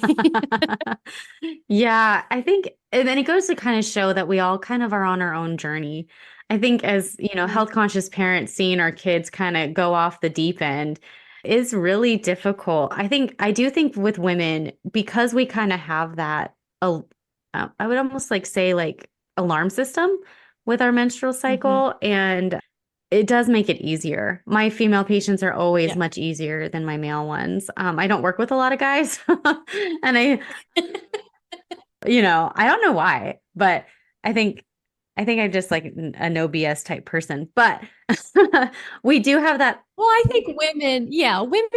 Yeah, I think, and then it goes to kind of show that we all kind of are on our own journey. I think as, health conscious parents, seeing our kids kind of go off the deep end is really difficult. I do think with women, because we kind of have that, I would almost like say like alarm system with our menstrual Mhm. cycle, and it does make it easier. My female patients are always Yeah. much easier than my male ones. I don't work with a lot of guys, and I don't know why, but I think I'm just like a no BS type person. But we do have that. Well, I think women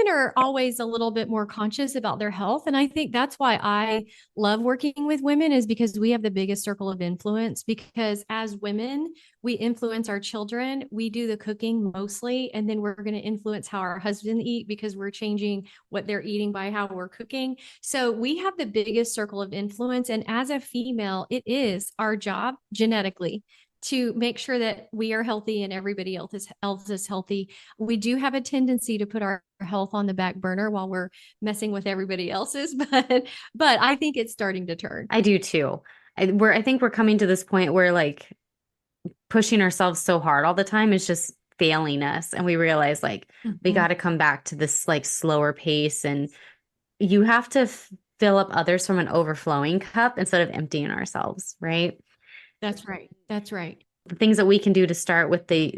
are always a little bit more conscious about their health. And I think that's why I love working with women, is because we have the biggest circle of influence. Because as women, we influence our children, we do the cooking mostly, and then we're going to influence how our husbands eat because we're changing what they're eating by how we're cooking. So we have the biggest circle of influence. And as a female, it is our job genetically to make sure that we are healthy and everybody else is healthy. We do have a tendency to put our health on the back burner while we're messing with everybody else's, but I think it's starting to turn. I do too. I think we're coming to this point where like pushing ourselves so hard all the time is just failing us, and we realize like we Mhm. got to come back to this like slower pace, and you have to fill up others from an overflowing cup instead of emptying ourselves, right? That's right. That's right. The things that we can do to start with the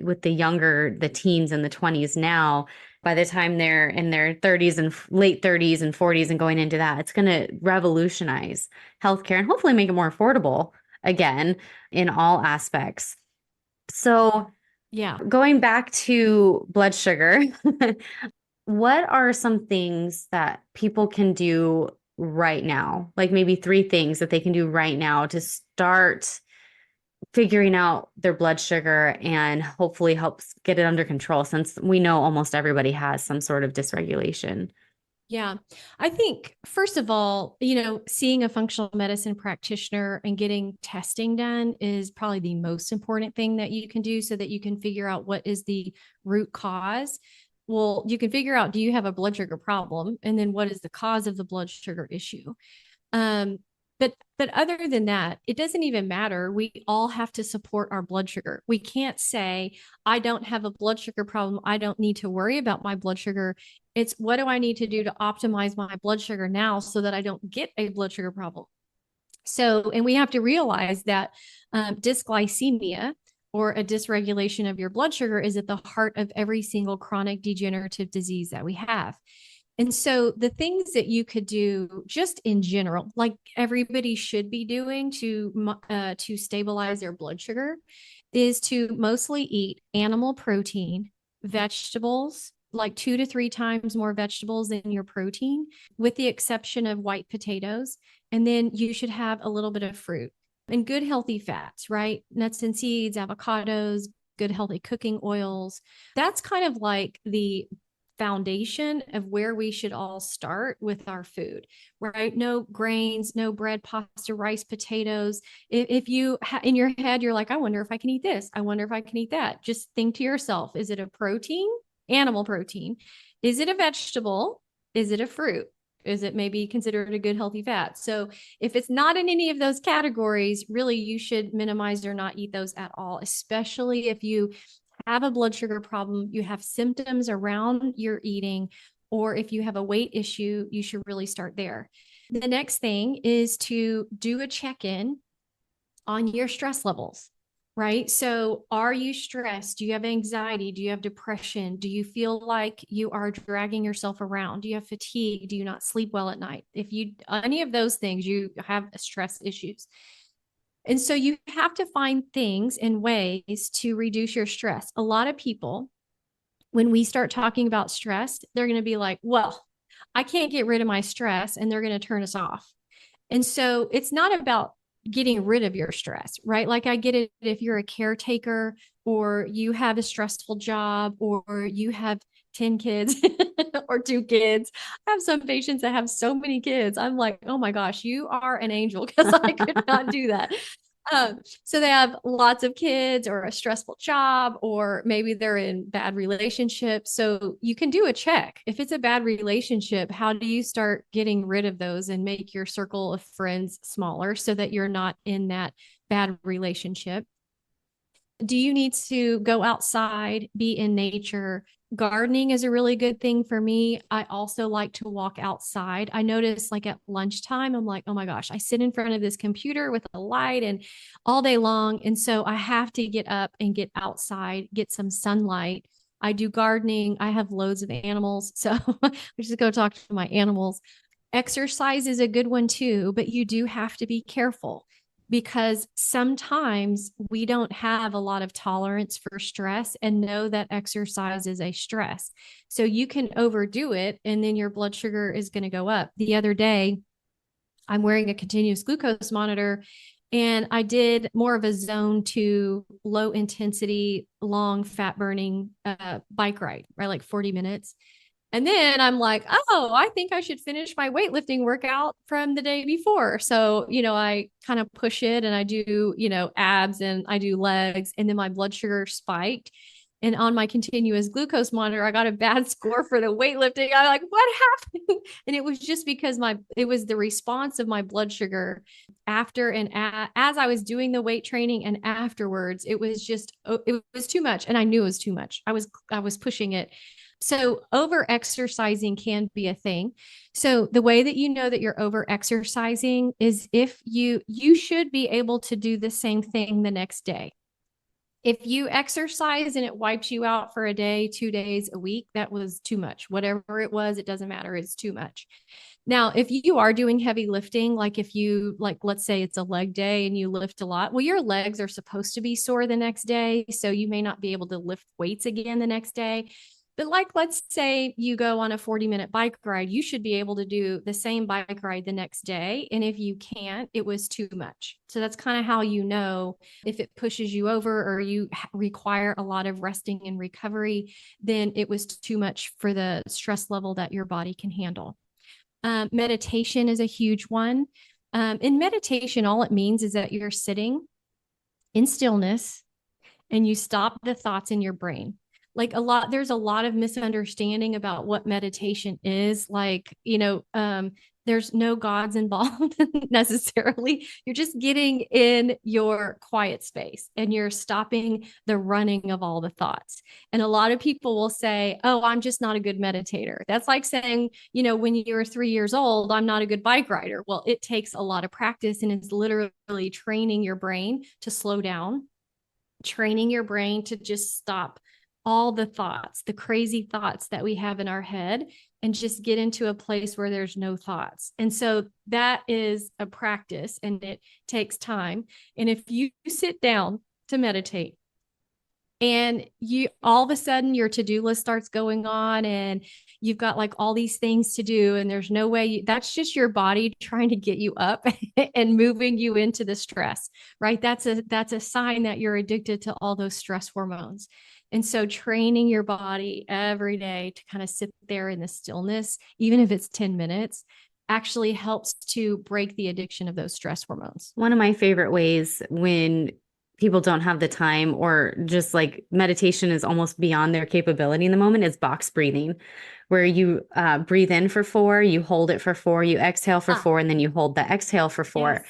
teens and the 20s now, by the time they're in their 30s and late 30s and 40s and going into that, it's going to revolutionize healthcare and hopefully make it more affordable again in all aspects. So Yeah. going back to blood sugar, what are some things that people can do right now? Like maybe three things that they can do right now to start figuring out their blood sugar and hopefully helps get it under control, since we know almost everybody has some sort of dysregulation. Yeah. I think, first of all, seeing a functional medicine practitioner and getting testing done is probably the most important thing that you can do so that you can figure out what is the root cause. Well, you can figure out, do you have a blood sugar problem? And then what is the cause of the blood sugar issue? Um, but other than that, it doesn't even matter. We all have to support our blood sugar. We can't say, I don't have a blood sugar problem. I don't need to worry about my blood sugar. It's, what do I need to do to optimize my blood sugar now so that I don't get a blood sugar problem? So, and we have to realize that dysglycemia, or a dysregulation of your blood sugar, is at the heart of every single chronic degenerative disease that we have. And so the things that you could do just in general, like everybody should be doing to stabilize their blood sugar, is to mostly eat animal protein, vegetables, like 2 to 3 times more vegetables than your protein, with the exception of white potatoes. And then you should have a little bit of fruit and good healthy fats, right? Nuts and seeds, avocados, good healthy cooking oils. That's kind of like the foundation of where we should all start with our food, right? No grains, no bread, pasta, rice, potatoes. If you in your head, you're like, I wonder if I can eat this. I wonder if I can eat that. Just think to yourself, is it a protein, animal protein? Is it a vegetable? Is it a fruit? Is it maybe considered a good healthy fat? So if it's not in any of those categories, really you should minimize or not eat those at all, especially if you have a blood sugar problem, you have symptoms around your eating, or if you have a weight issue, you should really start there. The next thing is to do a check-in on your stress levels, right? So are you stressed? Do you have anxiety? Do you have depression? Do you feel like you are dragging yourself around? Do you have fatigue? Do you not sleep well at night? If you, any of those things, you have stress issues. And so you have to find things and ways to reduce your stress. A lot of people, when we start talking about stress, they're going to be like, well, I can't get rid of my stress, and they're going to turn us off. And so it's not about getting rid of your stress, right? Like I get it if you're a caretaker or you have a stressful job or you have 10 kids or 2 kids. I have some patients that have so many kids. I'm like, oh my gosh, you are an angel because I could not do that. So they have lots of kids or a stressful job, or maybe they're in bad relationships. So you can do a check. If it's a bad relationship, how do you start getting rid of those and make your circle of friends smaller so that you're not in that bad relationship? Do you need to go outside, be in nature? Gardening is a really good thing for me. I also like to walk outside. I notice like at lunchtime, I'm like, oh my gosh, I sit in front of this computer with a light and all day long. And so I have to get up and get outside, get some sunlight. I do gardening. I have loads of animals. So we just go talk to my animals. Exercise is a good one too, but you do have to be careful because sometimes we don't have a lot of tolerance for stress and know that exercise is a stress. So you can overdo it and then your blood sugar is going to go up. The other day, I'm wearing a continuous glucose monitor and I did more of a zone 2 low intensity, long fat burning bike ride, right? Like 40 minutes. And then I'm like, oh, I think I should finish my weightlifting workout from the day before. So, I kind of push it and I do, abs and I do legs. And then my blood sugar spiked. And on my continuous glucose monitor, I got a bad score for the weightlifting. I'm like, what happened? And it was just because it was the response of my blood sugar after and as I was doing the weight training and afterwards, it was too much. And I knew it was too much. I was pushing it. So over exercising can be a thing. So the way that you know that you're over exercising is if you should be able to do the same thing the next day. If you exercise and it wipes you out for a day, 2 days, a week, that was too much. Whatever it was, it doesn't matter. It's too much. Now, if you are doing heavy lifting, like if you, like, let's say it's a leg day and you lift a lot, well, your legs are supposed to be sore the next day. So you may not be able to lift weights again the next day. But like, let's say you go on a 40-minute bike ride, you should be able to do the same bike ride the next day. And if you can't, it was too much. So that's kind of how you know if it pushes you over or you require a lot of resting and recovery, then it was too much for the stress level that your body can handle. Meditation is a huge one. In meditation, all it means is that you're sitting in stillness and you stop the thoughts in your brain. Like there's a lot of misunderstanding about what meditation is. Like, there's no gods involved necessarily. You're just getting in your quiet space and you're stopping the running of all the thoughts. And a lot of people will say, oh, I'm just not a good meditator. That's like saying, when you're 3 years old, I'm not a good bike rider. Well, it takes a lot of practice and it's literally training your brain to slow down, training your brain to just stop all the thoughts, the crazy thoughts that we have in our head, and just get into a place where there's no thoughts. And so that is a practice and it takes time. And if you sit down to meditate And you all of a sudden your to-do list starts going on and you've got like all these things to do and there's no way that's just your body trying to get you up and moving you into the stress, right? That's a sign that you're addicted to all those stress hormones. And so training your body every day to kind of sit there in the stillness, even if it's 10 minutes, actually helps to break the addiction of those stress hormones. One of my favorite ways when people don't have the time or just like meditation is almost beyond their capability in the moment is box breathing, where you breathe in for 4, you hold it for 4, you exhale for 4, and then you hold the exhale for 4. Yes.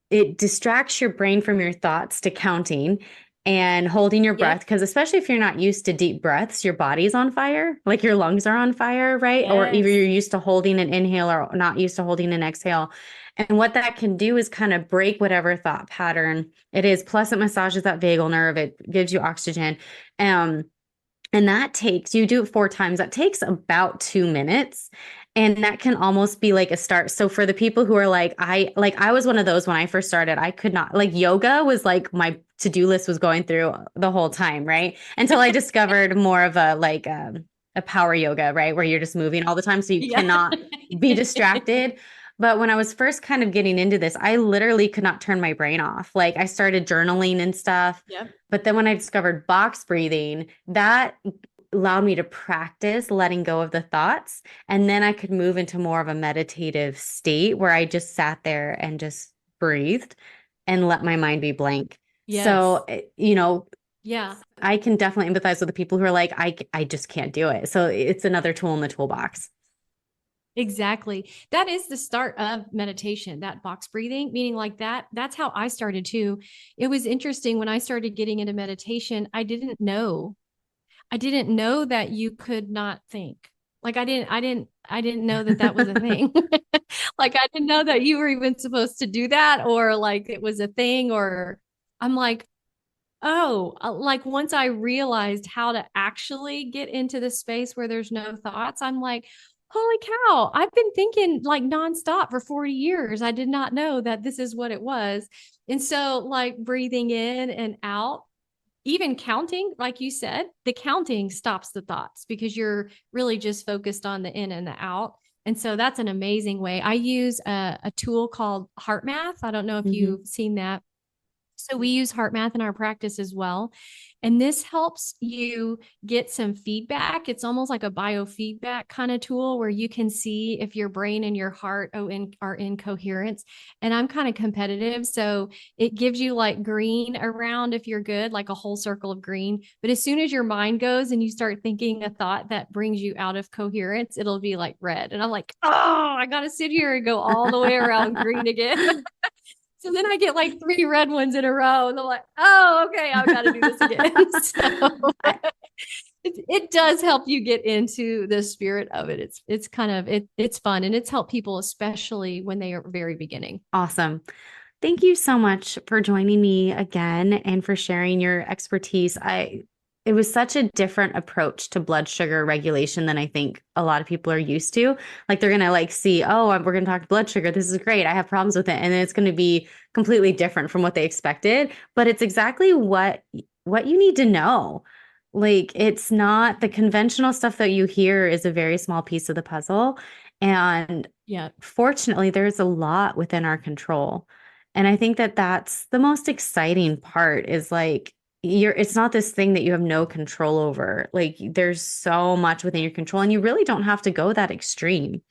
It distracts your brain from your thoughts to counting and holding your breath. Because especially if you're not used to deep breaths, your body's on fire, like your lungs are on fire, right? Or either Yes. you're used to holding an inhale or not used to holding an exhale. And what that can do is kind of break whatever thought pattern it is. Plus, it massages that vagal nerve. It gives you oxygen. And that takes, you do it 4 times, that takes about 2 minutes. And that can almost be like a start. So for the people who are like I was one of those when I first started, I could not, like, yoga was like my to-do list was going through the whole time, right? Until I discovered more of a power yoga, right? Where you're just moving all the time. So you Yeah. cannot be distracted. But when I was first kind of getting into this, I literally could not turn my brain off. Like I started journaling and stuff. Yep. But then when I discovered box breathing, that allowed me to practice letting go of the thoughts. And then I could move into more of a meditative state where I just sat there and just breathed and let my mind be blank. Yes. So, Yeah. I can definitely empathize with the people who are like, I just can't do it. So it's another tool in the toolbox. Exactly. That is the start of meditation, that box breathing, meaning like that. That's how I started too. It was interesting when I started getting into meditation, I didn't know that you could not think. Like I didn't know that that was a thing. Like I didn't know that you were even supposed to do that or like it was a thing or I'm like, oh, like once I realized how to actually get into the space where there's no thoughts, I'm like, holy cow, I've been thinking like nonstop for 40 years. I did not know that this is what it was. And so, like breathing in and out, even counting, like you said, the counting stops the thoughts because you're really just focused on the in and the out. And so that's an amazing way. I use a tool called Heart Math. I don't know if Mm-hmm. you've seen that. So we use heart math in our practice as well. And this helps you get some feedback. It's almost like a biofeedback kind of tool where you can see if your brain and your heart are in coherence. And I'm kind of competitive. So it gives you like green around if you're good, like a whole circle of green. But as soon as your mind goes and you start thinking a thought that brings you out of coherence, it'll be like red. And I'm like, oh, I got to sit here and go all the way around green again. So then I get like 3 red ones in a row, and I'm like, oh, okay, I've got to do this again. So it does help you get into the spirit of it. It's kind of it's fun and it's helped people, especially when they are very beginning. Awesome. Thank you so much for joining me again and for sharing your expertise. It was such a different approach to blood sugar regulation than I think a lot of people are used to. Like they're going to like see, oh, we're going to talk blood sugar. This is great. I have problems with it. And then it's going to be completely different from what they expected, but it's exactly what you need to know. Like it's not the conventional stuff that you hear is a very small piece of the puzzle. And Yeah. fortunately, there's a lot within our control. And I think that that's the most exciting part is like it's not this thing that you have no control over. Like there's so much within your control and you really don't have to go that extreme.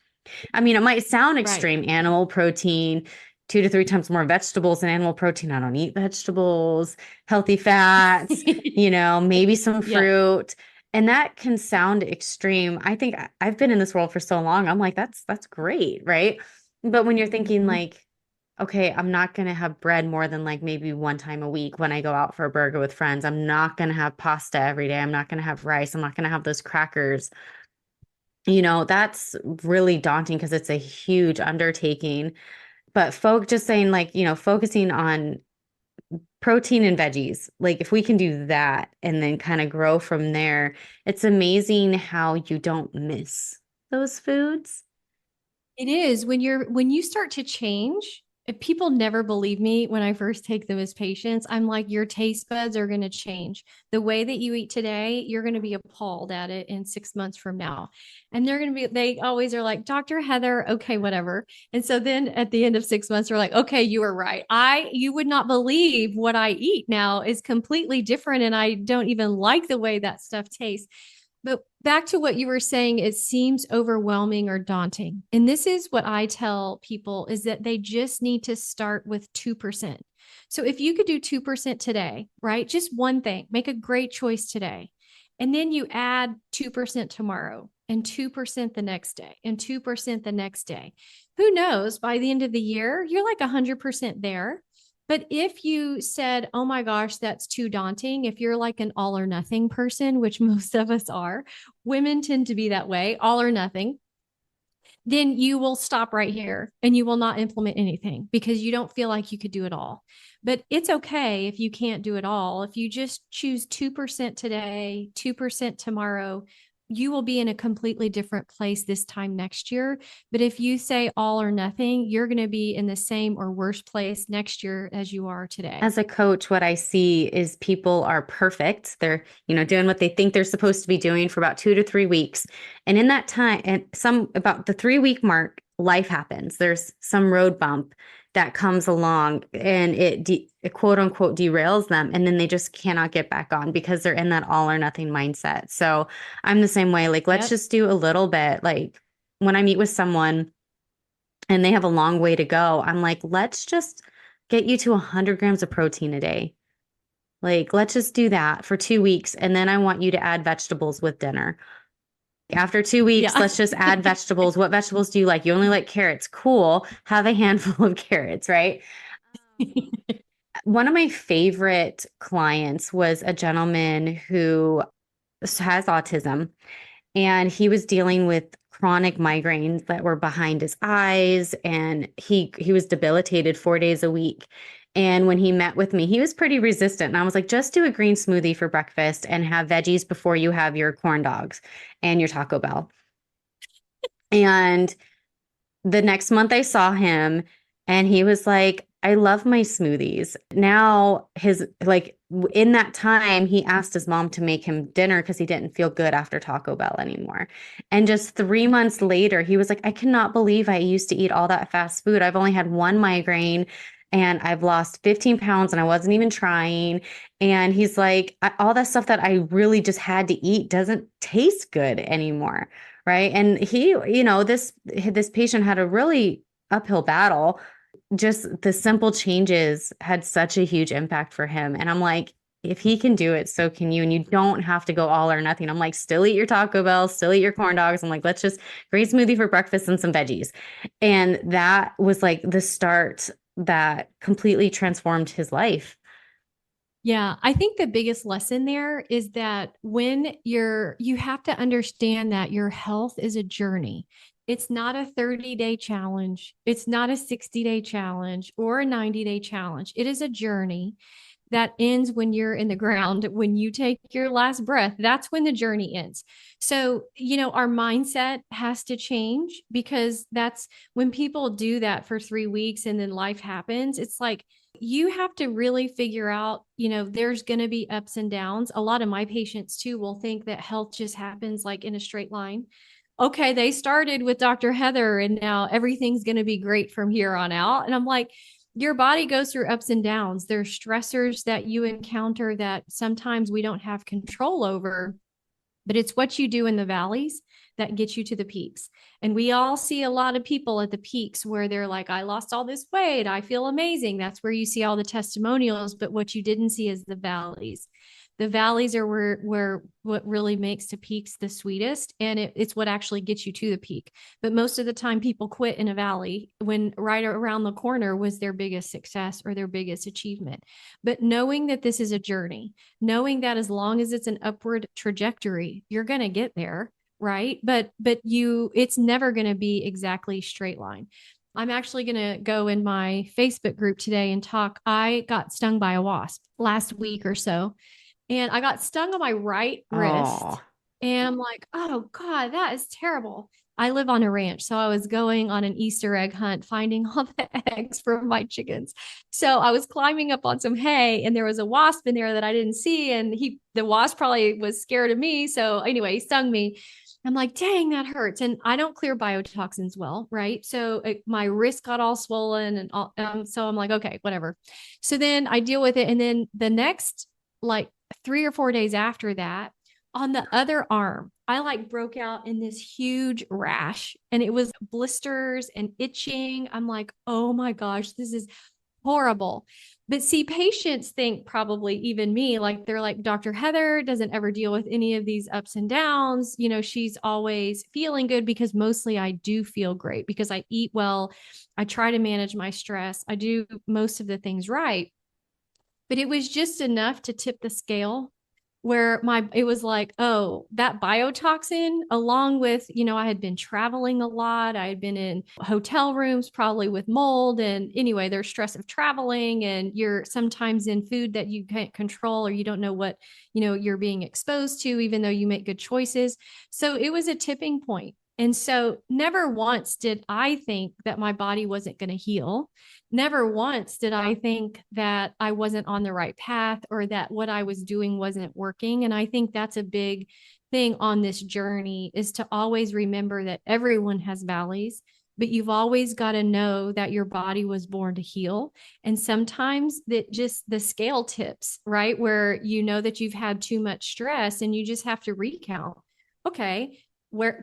I mean, it might sound Right. extreme, animal protein, 2 to 3 times more vegetables than animal protein. I don't eat vegetables, healthy fats, maybe some Yeah. fruit. And that can sound extreme. I think I've been in this world for so long. I'm like, that's great, right? But when you're thinking Mhm. like, okay, I'm not going to have bread more than like maybe 1 time a week when I go out for a burger with friends. I'm not going to have pasta every day. I'm not going to have rice. I'm not going to have those crackers. That's really daunting because it's a huge undertaking. But just saying like, focusing on protein and veggies, like if we can do that and then kind of grow from there, it's amazing how you don't miss those foods. It is when you start to change. If people never believe me when I first take them as patients. I'm like, your taste buds are going to change. The way that you eat today, you're going to be appalled at it in 6 months from now. And they're going to be, they always are like, Dr. Heather, okay, whatever. And so then at the end of 6 months, they're like, okay, you were right. You would not believe what I eat now is completely different. And I don't even like the way that stuff tastes. But back to what you were saying, it seems overwhelming or daunting. And this is what I tell people is that they just need to start with 2%. So if you could do 2% today, right? Just one thing, make a great choice today. And then you add 2% tomorrow and 2% the next day and 2% the next day. Who knows, by the end of the year, you're like 100% there. But if you said, oh my gosh, that's too daunting, if you're like an all or nothing person, which most of us are, women tend to be that way, all or nothing, then you will stop right here and you will not implement anything because you don't feel like you could do it all. But it's okay if you can't do it all. If you just choose 2% today, 2% tomorrow, you will be in a completely different place this time next year. But if you say all or nothing, you're going to be in the same or worse place next year as you are today. As a coach, what I see is people are perfect. They're, doing what they think they're supposed to be doing for about 2 to 3 weeks. And in that time, and about the 3 week mark, life happens. There's some road bump that comes along and it quote unquote derails them. And then they just cannot get back on because they're in that all or nothing mindset. So I'm the same way. Like, let's Yep. just do a little bit. Like when I meet with someone and they have a long way to go, I'm like, let's just get you to 100 grams of protein a day. Like, let's just do that for 2 weeks. And then I want you to add vegetables with dinner. After 2 weeks, Yeah. let's just add vegetables. What vegetables do you like? You only like carrots. Cool. Have a handful of carrots, right? One of my favorite clients was a gentleman who has autism, and he was dealing with chronic migraines that were behind his eyes, and he was debilitated 4 days a week. And when he met with me, he was pretty resistant. And I was like, just do a green smoothie for breakfast and have veggies before you have your corn dogs and your Taco Bell. And the next month I saw him and he was like, I love my smoothies. Now in that time, he asked his mom to make him dinner because he didn't feel good after Taco Bell anymore. And just 3 months later, he was like, I cannot believe I used to eat all that fast food. I've only had one migraine and I've lost 15 pounds and I wasn't even trying. And he's like, all that stuff that I really just had to eat doesn't taste good anymore. Right. And he, this patient had a really uphill battle. Just the simple changes had such a huge impact for him. And I'm like, if he can do it, so can you. And you don't have to go all or nothing. I'm like, still eat your Taco Bell, still eat your corn dogs. I'm like, let's just green smoothie for breakfast and some veggies. And that was like the start that completely transformed his life. Yeah, I think the biggest lesson there is that you have to understand that your health is a journey. It's not a 30-day challenge. It's not a 60-day challenge or a 90-day challenge. It is a journey that ends when you're in the ground, when you take your last breath. That's when the journey ends. So, our mindset has to change because that's when people do that for 3 weeks and then life happens. It's like, you have to really figure out, there's going to be ups and downs. A lot of my patients too will think that health just happens like in a straight line. Okay, they started with Dr. Heather and now everything's going to be great from here on out. And I'm like, your body goes through ups and downs. There's stressors that you encounter that sometimes we don't have control over, but it's what you do in the valleys that gets you to the peaks. And we all see a lot of people at the peaks where they're like, I lost all this weight. I feel amazing. That's where you see all the testimonials. But what you didn't see is the valleys. The valleys are where what really makes the peaks the sweetest. And it's what actually gets you to the peak. But most of the time people quit in a valley when right around the corner was their biggest success or their biggest achievement. But knowing that this is a journey, knowing that as long as it's an upward trajectory, you're going to get there. Right. But it's never going to be exactly straight line. I'm actually going to go in my Facebook group today and talk. I got stung by a wasp last week or so, and I got stung on my right wrist. Oh, And I'm like, oh God, that is terrible. I live on a ranch. So I was going on an Easter egg hunt, finding all the eggs for my chickens. So I was climbing up on some hay and there was a wasp in there that I didn't see. And the wasp probably was scared of me. So anyway, he stung me. I'm like, dang, that hurts. And I don't clear biotoxins well, right? So my wrist got all swollen and all. So I'm like, okay, whatever. So then I deal with it. And then the next, like 3 or 4 days after that, on the other arm, I like broke out in this huge rash and it was blisters and itching. I'm like, oh my gosh, this is horrible. But see, patients think, probably even me, like they're like, Dr. Heather doesn't ever deal with any of these ups and downs. She's always feeling good, because mostly I do feel great because I eat well. I try to manage my stress. I do most of the things right. But it was just enough to tip the scale where it was like, oh, that biotoxin, along with, I had been traveling a lot. I had been in hotel rooms, probably with mold. And anyway, there's stress of traveling, and you're sometimes in food that you can't control, or you don't know what, you're being exposed to, even though you make good choices. So it was a tipping point. And so never once did I think that my body wasn't going to heal. Never once did I think that I wasn't on the right path, or that what I was doing wasn't working. And I think that's a big thing on this journey, is to always remember that everyone has valleys, but you've always got to know that your body was born to heal. And sometimes that just the scale tips, right? Where you know that you've had too much stress and you just have to recount. Okay,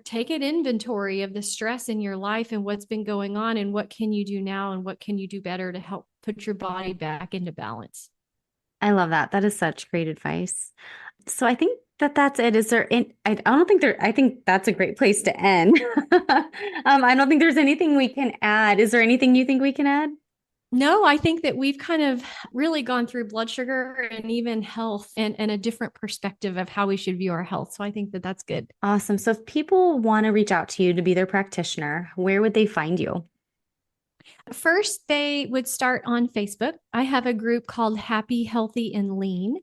take an inventory of the stress in your life and what's been going on, and what can you do now, and what can you do better to help put your body back into balance. I love that. That is such great advice. So I think that's it. I don't think I think that's a great place to end. I don't think there's anything we can add. Is there anything you think we can add? No, I think that we've kind of really gone through blood sugar and even health, and a different perspective of how we should view our health. So I think that that's good. Awesome. So if people want to reach out to you to be their practitioner, where would they find you? First, they would start on Facebook. I have a group called Happy, Healthy, and Lean.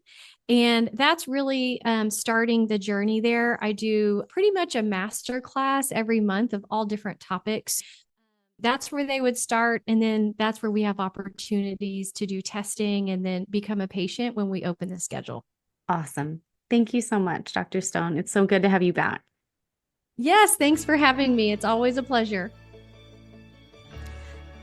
And that's really starting the journey there. I do pretty much a master class every month of all different topics. That's where they would start. And then that's where we have opportunities to do testing and then become a patient when we open the schedule. Awesome. Thank you so much, Dr. Stone. It's so good to have you back. Yes, thanks for having me. It's always a pleasure.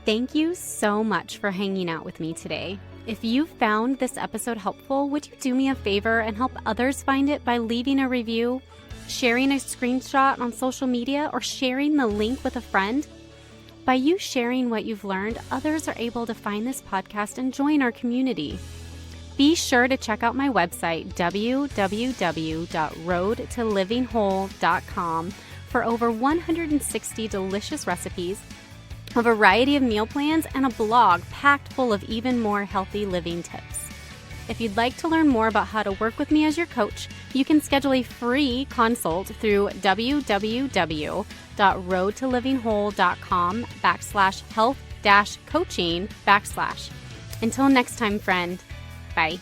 Thank you so much for hanging out with me today. If you found this episode helpful, would you do me a favor and help others find it by leaving a review, sharing a screenshot on social media, or sharing the link with a friend? By you sharing what you've learned, others are able to find this podcast and join our community. Be sure to check out my website, www.roadtolivingwhole.com, for over 160 delicious recipes, a variety of meal plans, and a blog packed full of even more healthy living tips. If you'd like to learn more about how to work with me as your coach, you can schedule a free consult through www.roadtolivingwhole.com/health-coaching/. Until next time, friend. Bye.